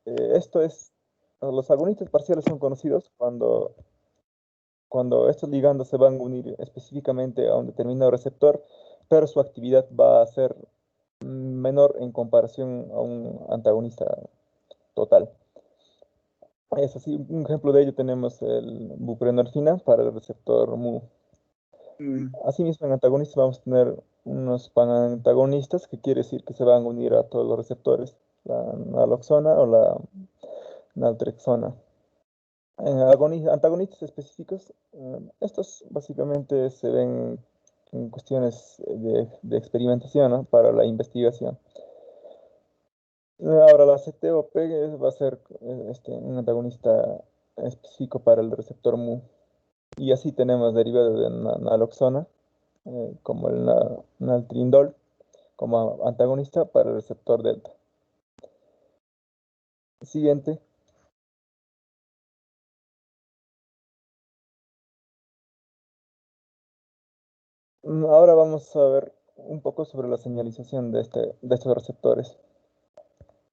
Esto es, los agonistas parciales son conocidos cuando estos ligandos se van a unir específicamente a un determinado receptor, pero su actividad va a ser menor en comparación a un antagonista total. Es así, un ejemplo de ello tenemos el buprenorfina para el receptor mu. Asimismo, en antagonistas vamos a tener unos panantagonistas, que quiere decir que se van a unir a todos los receptores, la naloxona o la naltrexona. En antagonistas específicos, estos básicamente se ven en cuestiones de experimentación, ¿no?, para la investigación. Ahora la CTOP va a ser un antagonista específico para el receptor mu. Y así tenemos derivados de naloxona, como el naltrindol, como antagonista para el receptor delta. Siguiente. Ahora vamos a ver un poco sobre la señalización de estos receptores.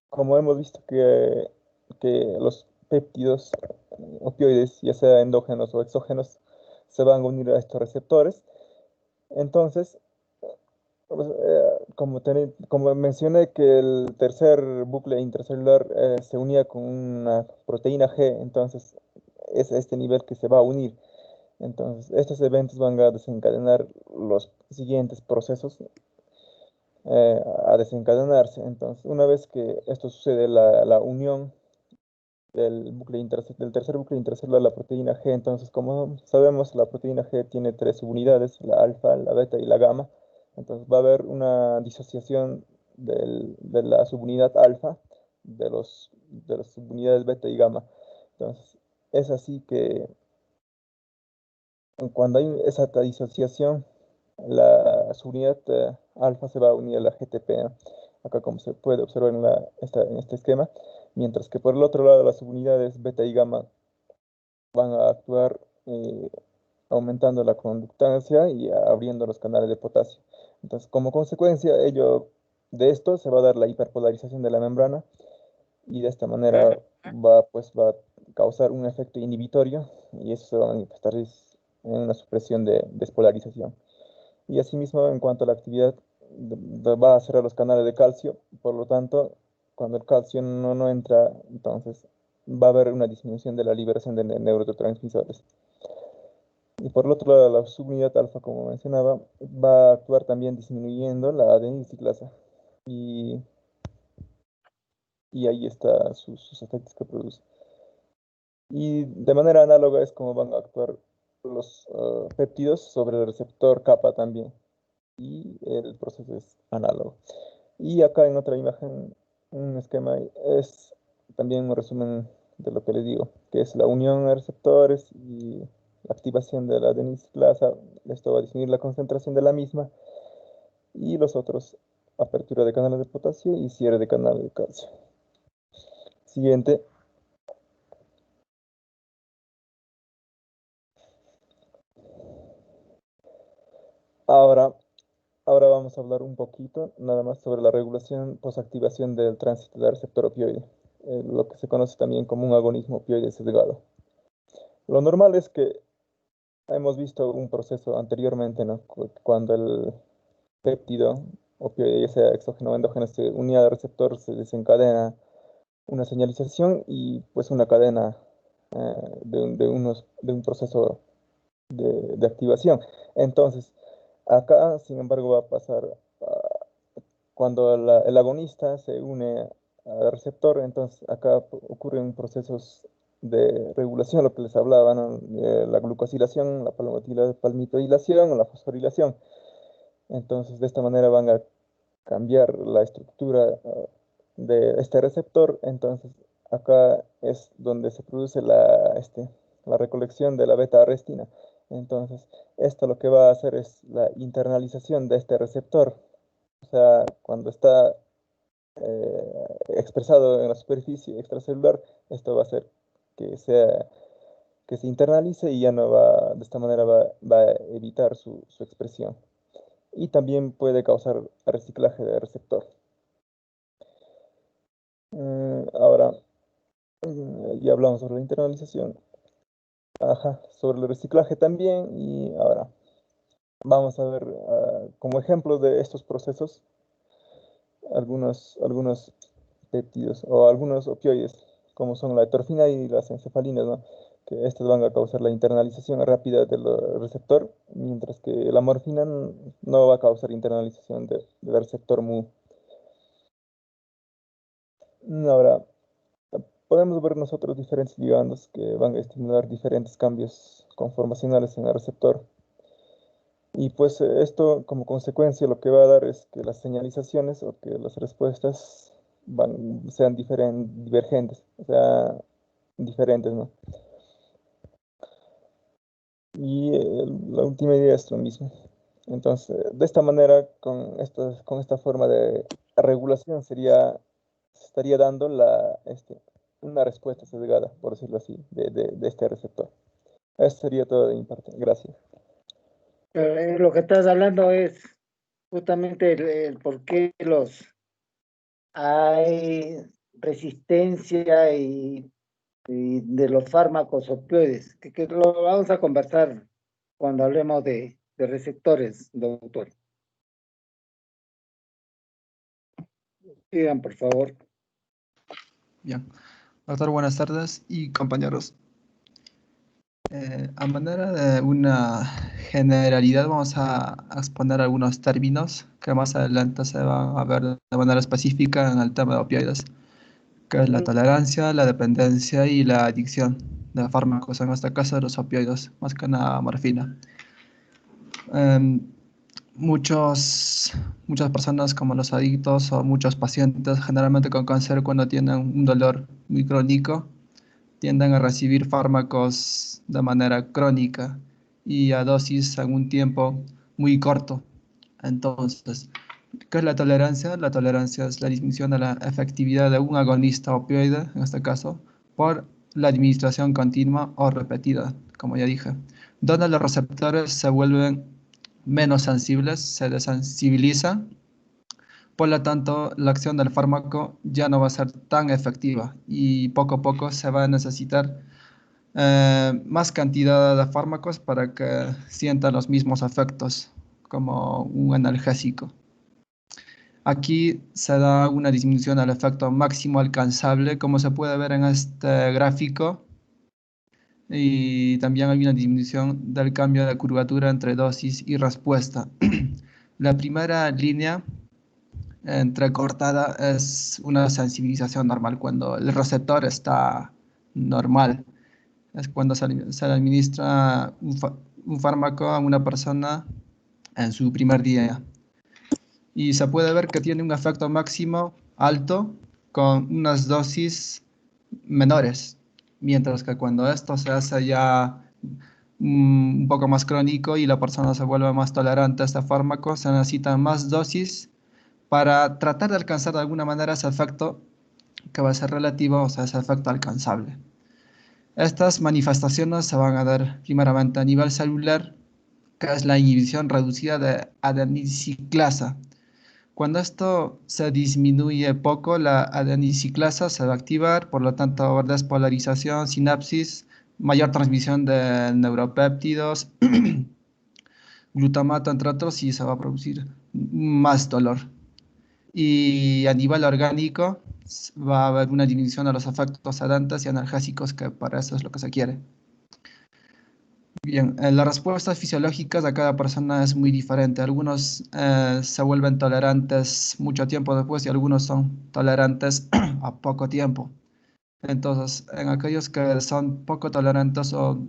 Como hemos visto que los péptidos opioides, ya sea endógenos o exógenos, se van a unir a estos receptores, entonces, pues, como mencioné que el tercer bucle intracelular se unía con una proteína G, entonces es este nivel que se va a unir. Entonces, estos eventos van a desencadenar los siguientes procesos a desencadenarse. Entonces, una vez que esto sucede, la unión del tercer bucle intracelular a la proteína G, entonces, como sabemos, la proteína G tiene 3 subunidades, la alfa, la beta y la gamma. Entonces, va a haber una disociación de la subunidad alfa de las subunidades beta y gamma. Entonces, es así que cuando hay esa disociación, la subunidad alfa se va a unir a la GTP, ¿no?, acá como se puede observar en este esquema, mientras que por el otro lado las subunidades beta y gamma van a actuar aumentando la conductancia y abriendo los canales de potasio. Entonces, como consecuencia de esto se va a dar la hiperpolarización de la membrana, y de esta manera va a causar un efecto inhibitorio, y eso se va a manifestar en una supresión de despolarización. Y asimismo, en cuanto a la actividad, va a cerrar los canales de calcio. Por lo tanto, cuando el calcio no entra, entonces va a haber una disminución de la liberación de neurotransmisores. Y por el otro lado, la subunidad alfa, como mencionaba, va a actuar también disminuyendo la adenisiclasa. Y ahí está sus efectos que produce. Y de manera análoga es como van a actuar los péptidos sobre el receptor kappa también. Y el proceso es análogo. Y acá en otra imagen, un esquema, es también un resumen de lo que les digo, que es la unión a receptores y la activación de la adenisiclasa. Esto va a disminuir la concentración de la misma, y los otros, apertura de canales de potasio y cierre de canales de calcio. Siguiente. Ahora vamos a hablar un poquito nada más sobre la regulación posactivación del tránsito del receptor opioide, lo que se conoce también como un agonismo opioide sesgado. Lo normal es que hemos visto un proceso anteriormente, ¿no?, cuando el péptido opioide, ya sea exógeno o endógeno, se unía al receptor, se desencadena una señalización y pues una cadena de un proceso de activación. Entonces, acá, sin embargo, va a pasar cuando el agonista se une al receptor, entonces acá ocurren procesos de regulación, lo que les hablaba, ¿no?, la glucosilación, la palmitoilación o la fosforilación. Entonces, de esta manera van a cambiar la estructura de este receptor. Entonces, acá es donde se produce la recolección de la beta-arrestina. Entonces, esto lo que va a hacer es la internalización de este receptor. O sea, cuando está expresado en la superficie extracelular, esto va a hacer que que se internalice y ya no va, de esta manera va a evitar su expresión. Y también puede causar reciclaje de receptor. Ahora, ya hablamos sobre la internalización. Ajá, sobre el reciclaje también. Y ahora vamos a ver como ejemplo de estos procesos algunos péptidos o algunos opioides, como son la etorfina y las encefalinas, ¿no? Que estas van a causar la internalización rápida del receptor, mientras que la morfina no va a causar internalización del receptor mu. Ahora, podemos ver nosotros diferentes ligandos que van a estimular diferentes cambios conformacionales en el receptor. Y pues esto como consecuencia lo que va a dar es que las señalizaciones o que las respuestas sean divergentes, o sea, diferentes, ¿no? Y la última idea es lo mismo. Entonces, de esta manera, con esta forma de regulación se estaría dando una respuesta sesgada, por decirlo así, de este receptor. Eso sería todo de mi parte. Gracias. Lo que estás hablando es justamente el por qué hay resistencia y de los fármacos opioides, que lo vamos a conversar cuando hablemos de receptores, doctor. Digan, por favor. Bien. Doctor, buenas tardes y compañeros. A manera de una generalidad vamos a exponer algunos términos que más adelante se van a ver de manera específica en el tema de opioides, que es la tolerancia, la dependencia y la adicción de fármacos, en este caso de los opioides, más que nada morfina. Muchas personas como los adictos o muchos pacientes generalmente con cáncer cuando tienen un dolor muy crónico tienden a recibir fármacos de manera crónica y a dosis en un tiempo muy corto. Entonces, ¿qué es la tolerancia? La tolerancia es la disminución de la efectividad de un agonista opioide, en este caso, por la administración continua o repetida, como ya dije, donde los receptores se vuelven menos sensibles, se desensibilizan. Por lo tanto, la acción del fármaco ya no va a ser tan efectiva y poco a poco se va a necesitar más cantidad de fármacos para que sientan los mismos efectos como un analgésico. Aquí se da una disminución del efecto máximo alcanzable, como se puede ver en este gráfico, y también hay una disminución del cambio de curvatura entre dosis y respuesta. La primera línea entrecortada es una sensibilización normal cuando el receptor está normal. Es cuando se le administra un fármaco a una persona en su primer día. Y se puede ver que tiene un efecto máximo alto con unas dosis menores, mientras que cuando esto se hace ya un poco más crónico y la persona se vuelve más tolerante a este fármaco, se necesitan más dosis para tratar de alcanzar de alguna manera ese efecto que va a ser relativo, o sea, ese efecto alcanzable. Estas manifestaciones se van a dar primeramente a nivel celular, que es la inhibición reducida de adenosiclasa. Cuando esto se disminuye poco, la adenosiclasa se va a activar, por lo tanto, despolarización, sinapsis, mayor transmisión de neuropéptidos, glutamato, entre otros, y se va a producir más dolor. Y a nivel orgánico va a haber una disminución de los efectos sedantes y analgésicos, que para eso es lo que se quiere. Bien, las respuestas fisiológicas de cada persona es muy diferente. Algunos se vuelven tolerantes mucho tiempo después y algunos son tolerantes a poco tiempo. Entonces, en aquellos que son poco tolerantes o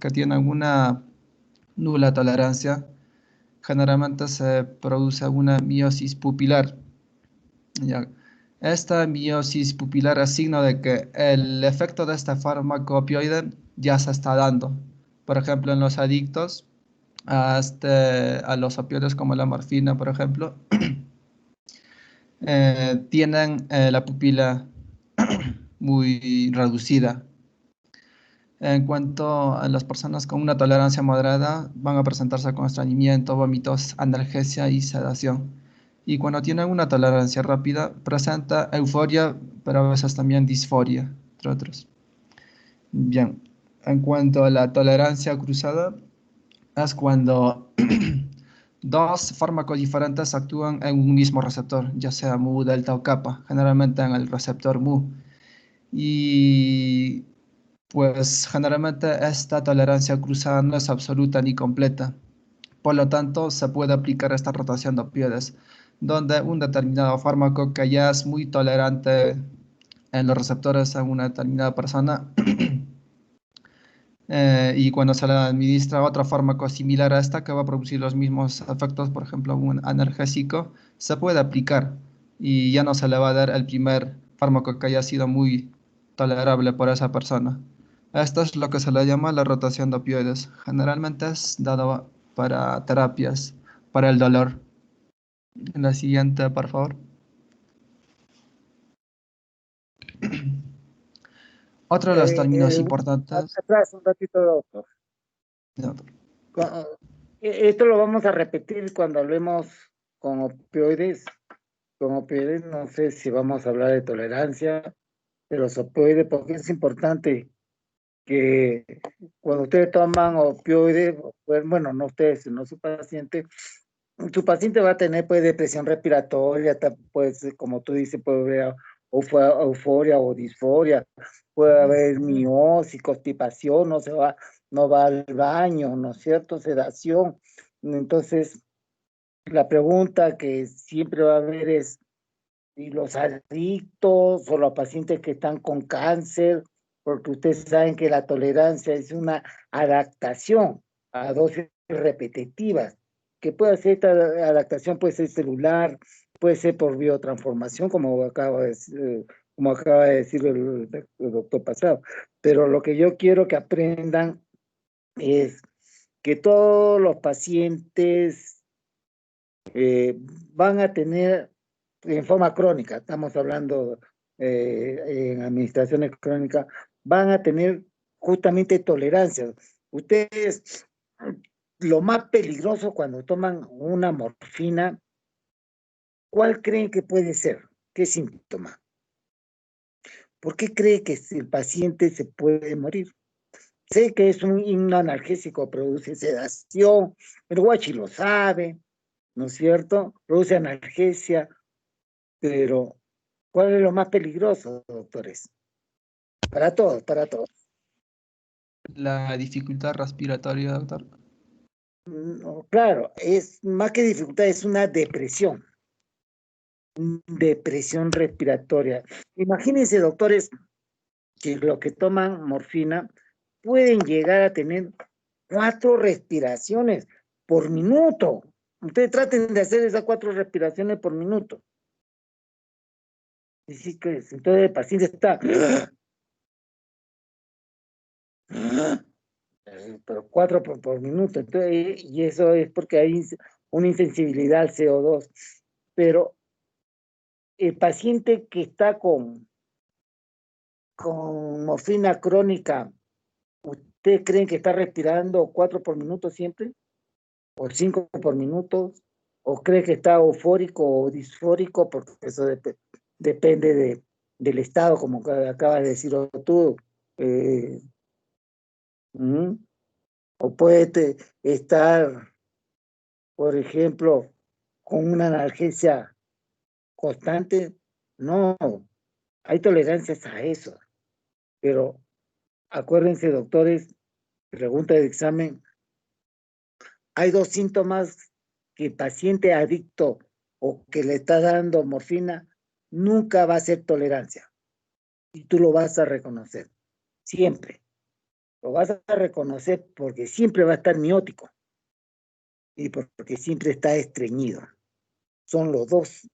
que tienen una nula tolerancia, generalmente se produce una miosis pupilar. Ya. Esta miosis pupilar es signo de que el efecto de este fármaco opioide ya se está dando. Por ejemplo, en los adictos a los opioides como la morfina, por ejemplo, tienen la pupila muy reducida. En cuanto a las personas con una tolerancia moderada, van a presentarse con estreñimiento, vómitos, analgesia y sedación. Y cuando tienen una tolerancia rápida, presenta euforia, pero a veces también disforia, entre otros. Bien, en cuanto a la tolerancia cruzada, es cuando dos fármacos diferentes actúan en un mismo receptor, ya sea mu, delta o kappa, generalmente en el receptor mu. Y pues generalmente esta tolerancia cruzada no es absoluta ni completa. Por lo tanto, se puede aplicar esta rotación de opioides, donde un determinado fármaco que ya es muy tolerante en los receptores en una determinada persona y cuando se le administra otro fármaco similar a esta que va a producir los mismos efectos, por ejemplo, un analgésico, se puede aplicar y ya no se le va a dar el primer fármaco que haya sido muy tolerable por esa persona. Esto es lo que se le llama la rotación de opioides. Generalmente es dado para terapias, para el dolor. En la siguiente, por favor. Otro de los términos importantes. Atrás un ratito, doctor. Esto lo vamos a repetir cuando hablemos con opioides. Con opioides, no sé si vamos a hablar de tolerancia de los opioides, porque es importante que cuando ustedes toman opioides, pues, bueno, no ustedes, sino su paciente va a tener pues depresión respiratoria, pues como tú dices, puede haber euforia o disforia, puede haber miosis, constipación, no va al baño, ¿no es cierto? Sedación. Entonces, la pregunta que siempre va a haber es, ¿y los adictos o los pacientes que están con cáncer? Porque ustedes saben que la tolerancia es una adaptación a dosis repetitivas, que puede ser esta adaptación, puede ser celular, puede ser por biotransformación, como acaba de decir el doctor Pasado. Pero lo que yo quiero que aprendan es que todos los pacientes van a tener en forma crónica, estamos hablando en administraciones crónicas, van a tener justamente tolerancia. Ustedes, lo más peligroso cuando toman una morfina, ¿cuál creen que puede ser? ¿Qué síntoma? ¿Por qué cree que el paciente se puede morir? Sé que es un analgésico, produce sedación, el guachi lo sabe, ¿no es cierto? Produce analgesia, pero ¿cuál es lo más peligroso, doctores? Para todos, para todos. La dificultad respiratoria, doctor. No, claro, es más que dificultad, es una depresión respiratoria. Imagínense, doctores, que los que toman morfina pueden llegar a tener 4 respiraciones por minuto. Ustedes traten de hacer esas 4 respiraciones por minuto. Entonces el paciente está... pero 4 por minuto. Entonces, y eso es porque hay una insensibilidad al CO2. Pero el paciente que está con morfina crónica, ¿ustedes creen que está respirando 4 por minuto siempre? ¿O 5 por minuto? ¿O cree que está eufórico o disfórico? Porque eso depende del estado, como acabas de decir tú. O puede estar, por ejemplo, con una analgesia constante. No, hay tolerancias a eso. Pero acuérdense, doctores, pregunta de examen, hay 2 síntomas que el paciente adicto o que le está dando morfina nunca va a ser tolerancia. Y tú lo vas a reconocer, siempre. Lo vas a reconocer porque siempre va a estar miótico y porque siempre está estreñido. Son los dos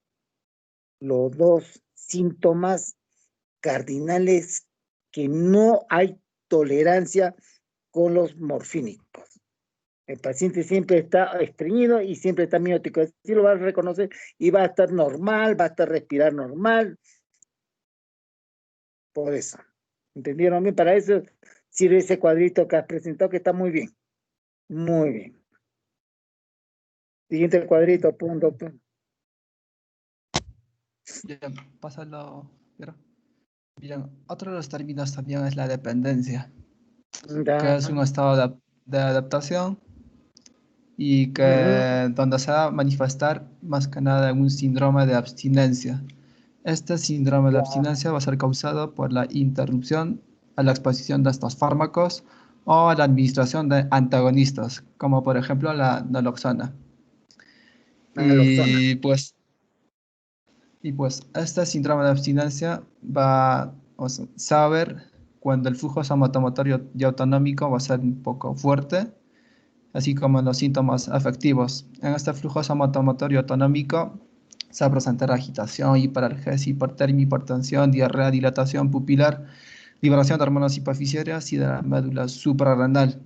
síntomas cardinales que no hay tolerancia con los morfínicos. El paciente siempre está estreñido y siempre está miótico. Así lo va a reconocer y va a estar normal, va a estar respirar normal. Por eso. ¿Entendieron bien? Para eso sirve ese cuadrito que has presentado, que está muy bien. Muy bien. Siguiente cuadrito, punto. Bien, pásalo. Bien, otro de los términos también es la dependencia, que es un estado de adaptación y que donde se va a manifestar más que nada en un síndrome de abstinencia. Este síndrome de abstinencia va a ser causado por la interrupción a la exposición de estos fármacos o la administración de antagonistas, como por ejemplo la naloxona. Y pues este síndrome de abstinencia va a saber cuando el flujo somatomotorio y autonómico va a ser un poco fuerte, así como los síntomas afectivos. En este flujo somatomotorio autonómico se va a presentar agitación, hiperalgesia, hipertermia, hipertensión, diarrea, dilatación pupilar, liberación de hormonas hipoficiarias y de la médula suprarrenal.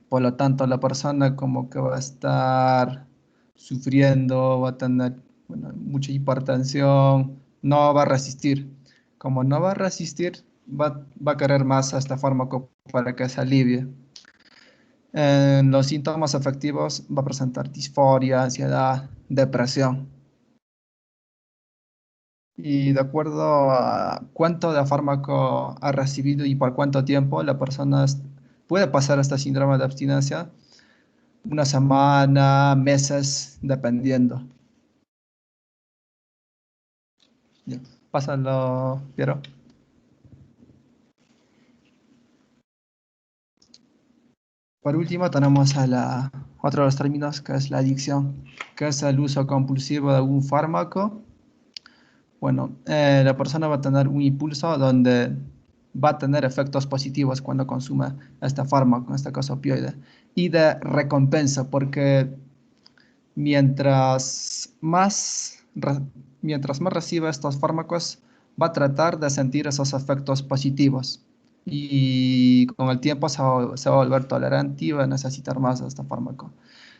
Por lo tanto, la persona como que va a estar sufriendo, va a tener mucha hipertensión, no va a resistir. Como no va a resistir, va a querer más a este fármaco para que se alivie. En los síntomas afectivos va a presentar disforia, ansiedad, depresión. Y de acuerdo a cuánto de fármaco ha recibido y por cuánto tiempo, la persona puede pasar este síndrome de abstinencia, una semana, meses, dependiendo. Bien, pásalo, Piero. Por último, tenemos otro de los términos, que es la adicción, que es el uso compulsivo de algún fármaco. Bueno, la persona va a tener un impulso donde va a tener efectos positivos cuando consume este fármaco, en este caso opioide, y de recompensa, porque mientras más reciba estos fármacos, va a tratar de sentir esos efectos positivos. Y con el tiempo se va a volver tolerante y va a necesitar más de este fármaco.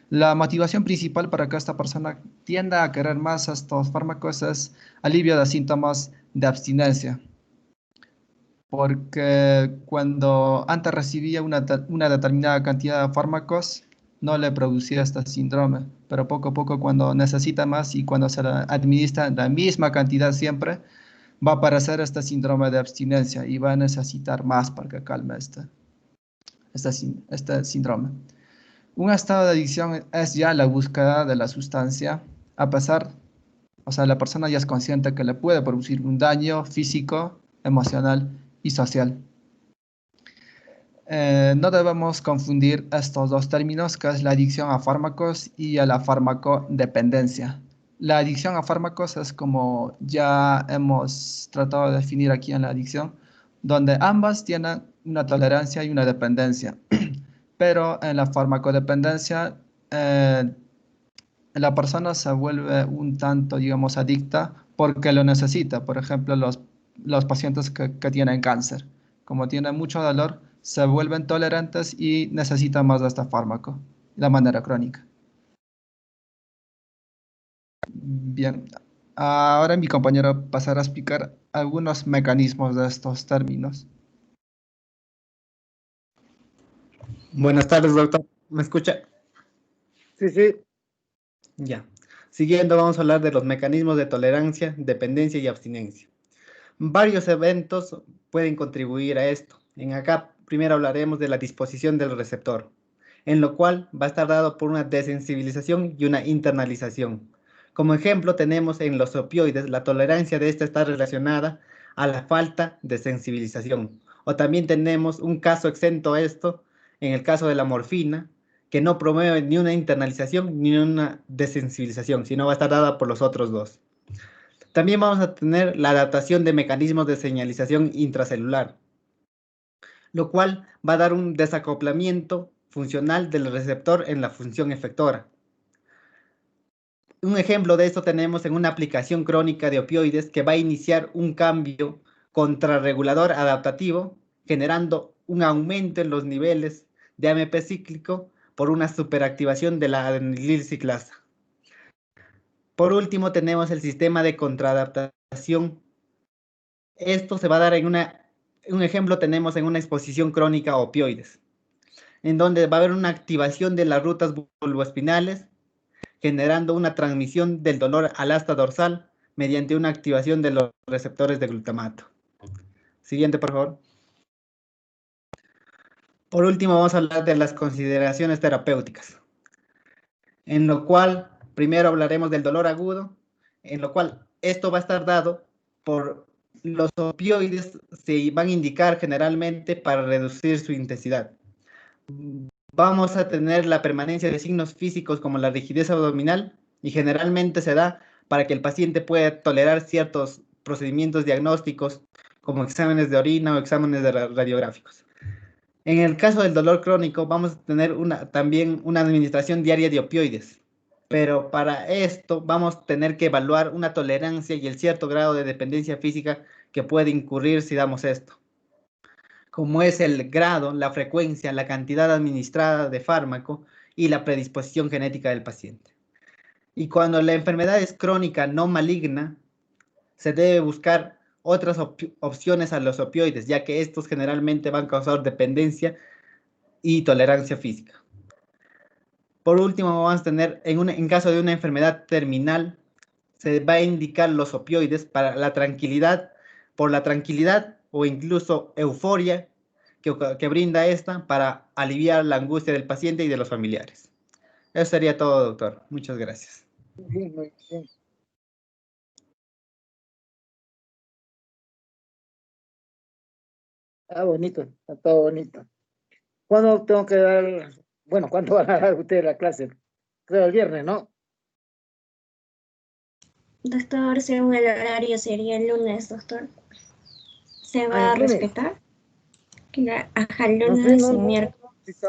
La motivación principal para que esta persona tienda a querer más estos fármacos es alivio de síntomas de abstinencia. Porque cuando antes recibía una determinada cantidad de fármacos, no le producía este síndrome. Pero poco a poco, cuando necesita más y cuando se le administra la misma cantidad siempre, va a aparecer este síndrome de abstinencia y va a necesitar más para que calme este síndrome. Un estado de adicción es ya la búsqueda de la sustancia, la persona ya es consciente que le puede producir un daño físico, emocional y social. No debemos confundir estos dos términos, que es la adicción a fármacos y a la farmacodependencia. La adicción a fármacos es como ya hemos tratado de definir aquí en la adicción, donde ambas tienen una tolerancia y una dependencia. Pero en la farmacodependencia, la persona se vuelve un tanto, digamos, adicta porque lo necesita. Por ejemplo, los pacientes que tienen cáncer, como tienen mucho dolor, se vuelven tolerantes y necesitan más de este fármaco de manera crónica. Bien, ahora mi compañero pasará a explicar algunos mecanismos de estos términos. Buenas tardes, doctor. ¿Me escucha? Sí, sí. Ya. Siguiendo, vamos a hablar de los mecanismos de tolerancia, dependencia y abstinencia. Varios eventos pueden contribuir a esto. En acá, primero hablaremos de la disposición del receptor, en lo cual va a estar dado por una desensibilización y una internalización. Como ejemplo, tenemos en los opioides, la tolerancia de esta está relacionada a la falta de sensibilización. O también tenemos un caso exento a esto, en el caso de la morfina, que no promueve ni una internalización ni una desensibilización, sino va a estar dada por los otros dos. También vamos a tener la adaptación de mecanismos de señalización intracelular, lo cual va a dar un desacoplamiento funcional del receptor en la función efectora. Un ejemplo de esto tenemos en una aplicación crónica de opioides que va a iniciar un cambio contrarregulador adaptativo, generando un aumento en los niveles de AMP cíclico por una superactivación de la adenilil ciclasa. Por último, tenemos el sistema de contraadaptación. Esto se va a dar en un ejemplo tenemos en una exposición crónica a opioides, en donde va a haber una activación de las rutas bulboespinales, generando una transmisión del dolor al asta dorsal mediante una activación de los receptores de glutamato. Siguiente, por favor. Por último, vamos a hablar de las consideraciones terapéuticas, en lo cual primero hablaremos del dolor agudo, en lo cual esto va a estar dado por los opioides, se van a indicar generalmente para reducir su intensidad. Vamos a tener la permanencia de signos físicos como la rigidez abdominal y generalmente se da para que el paciente pueda tolerar ciertos procedimientos diagnósticos como exámenes de orina o exámenes radiográficos. En el caso del dolor crónico vamos a tener también una administración diaria de opioides, pero para esto vamos a tener que evaluar una tolerancia y el cierto grado de dependencia física que puede incurrir si damos esto, como es el grado, la frecuencia, la cantidad administrada de fármaco y la predisposición genética del paciente. Y cuando la enfermedad es crónica no maligna, se debe buscar otras opciones a los opioides, ya que estos generalmente van a causar dependencia y tolerancia física. Por último, vamos a tener, en caso de una enfermedad terminal, se va a indicar los opioides para la tranquilidad, por la tranquilidad o incluso euforia que brinda esta para aliviar la angustia del paciente y de los familiares. Eso sería todo, doctor. Muchas gracias. Muy bien, muy bien. Ah, bonito, está todo bonito. ¿Cuándo tengo que dar, bueno, cuándo van a dar ustedes la clase? Creo el viernes, ¿no? Doctor, según el horario sería el lunes, doctor. ¿Se Ah, va a el lunes. respetar? Ajá, el No sé, lunes y no, miércoles. si está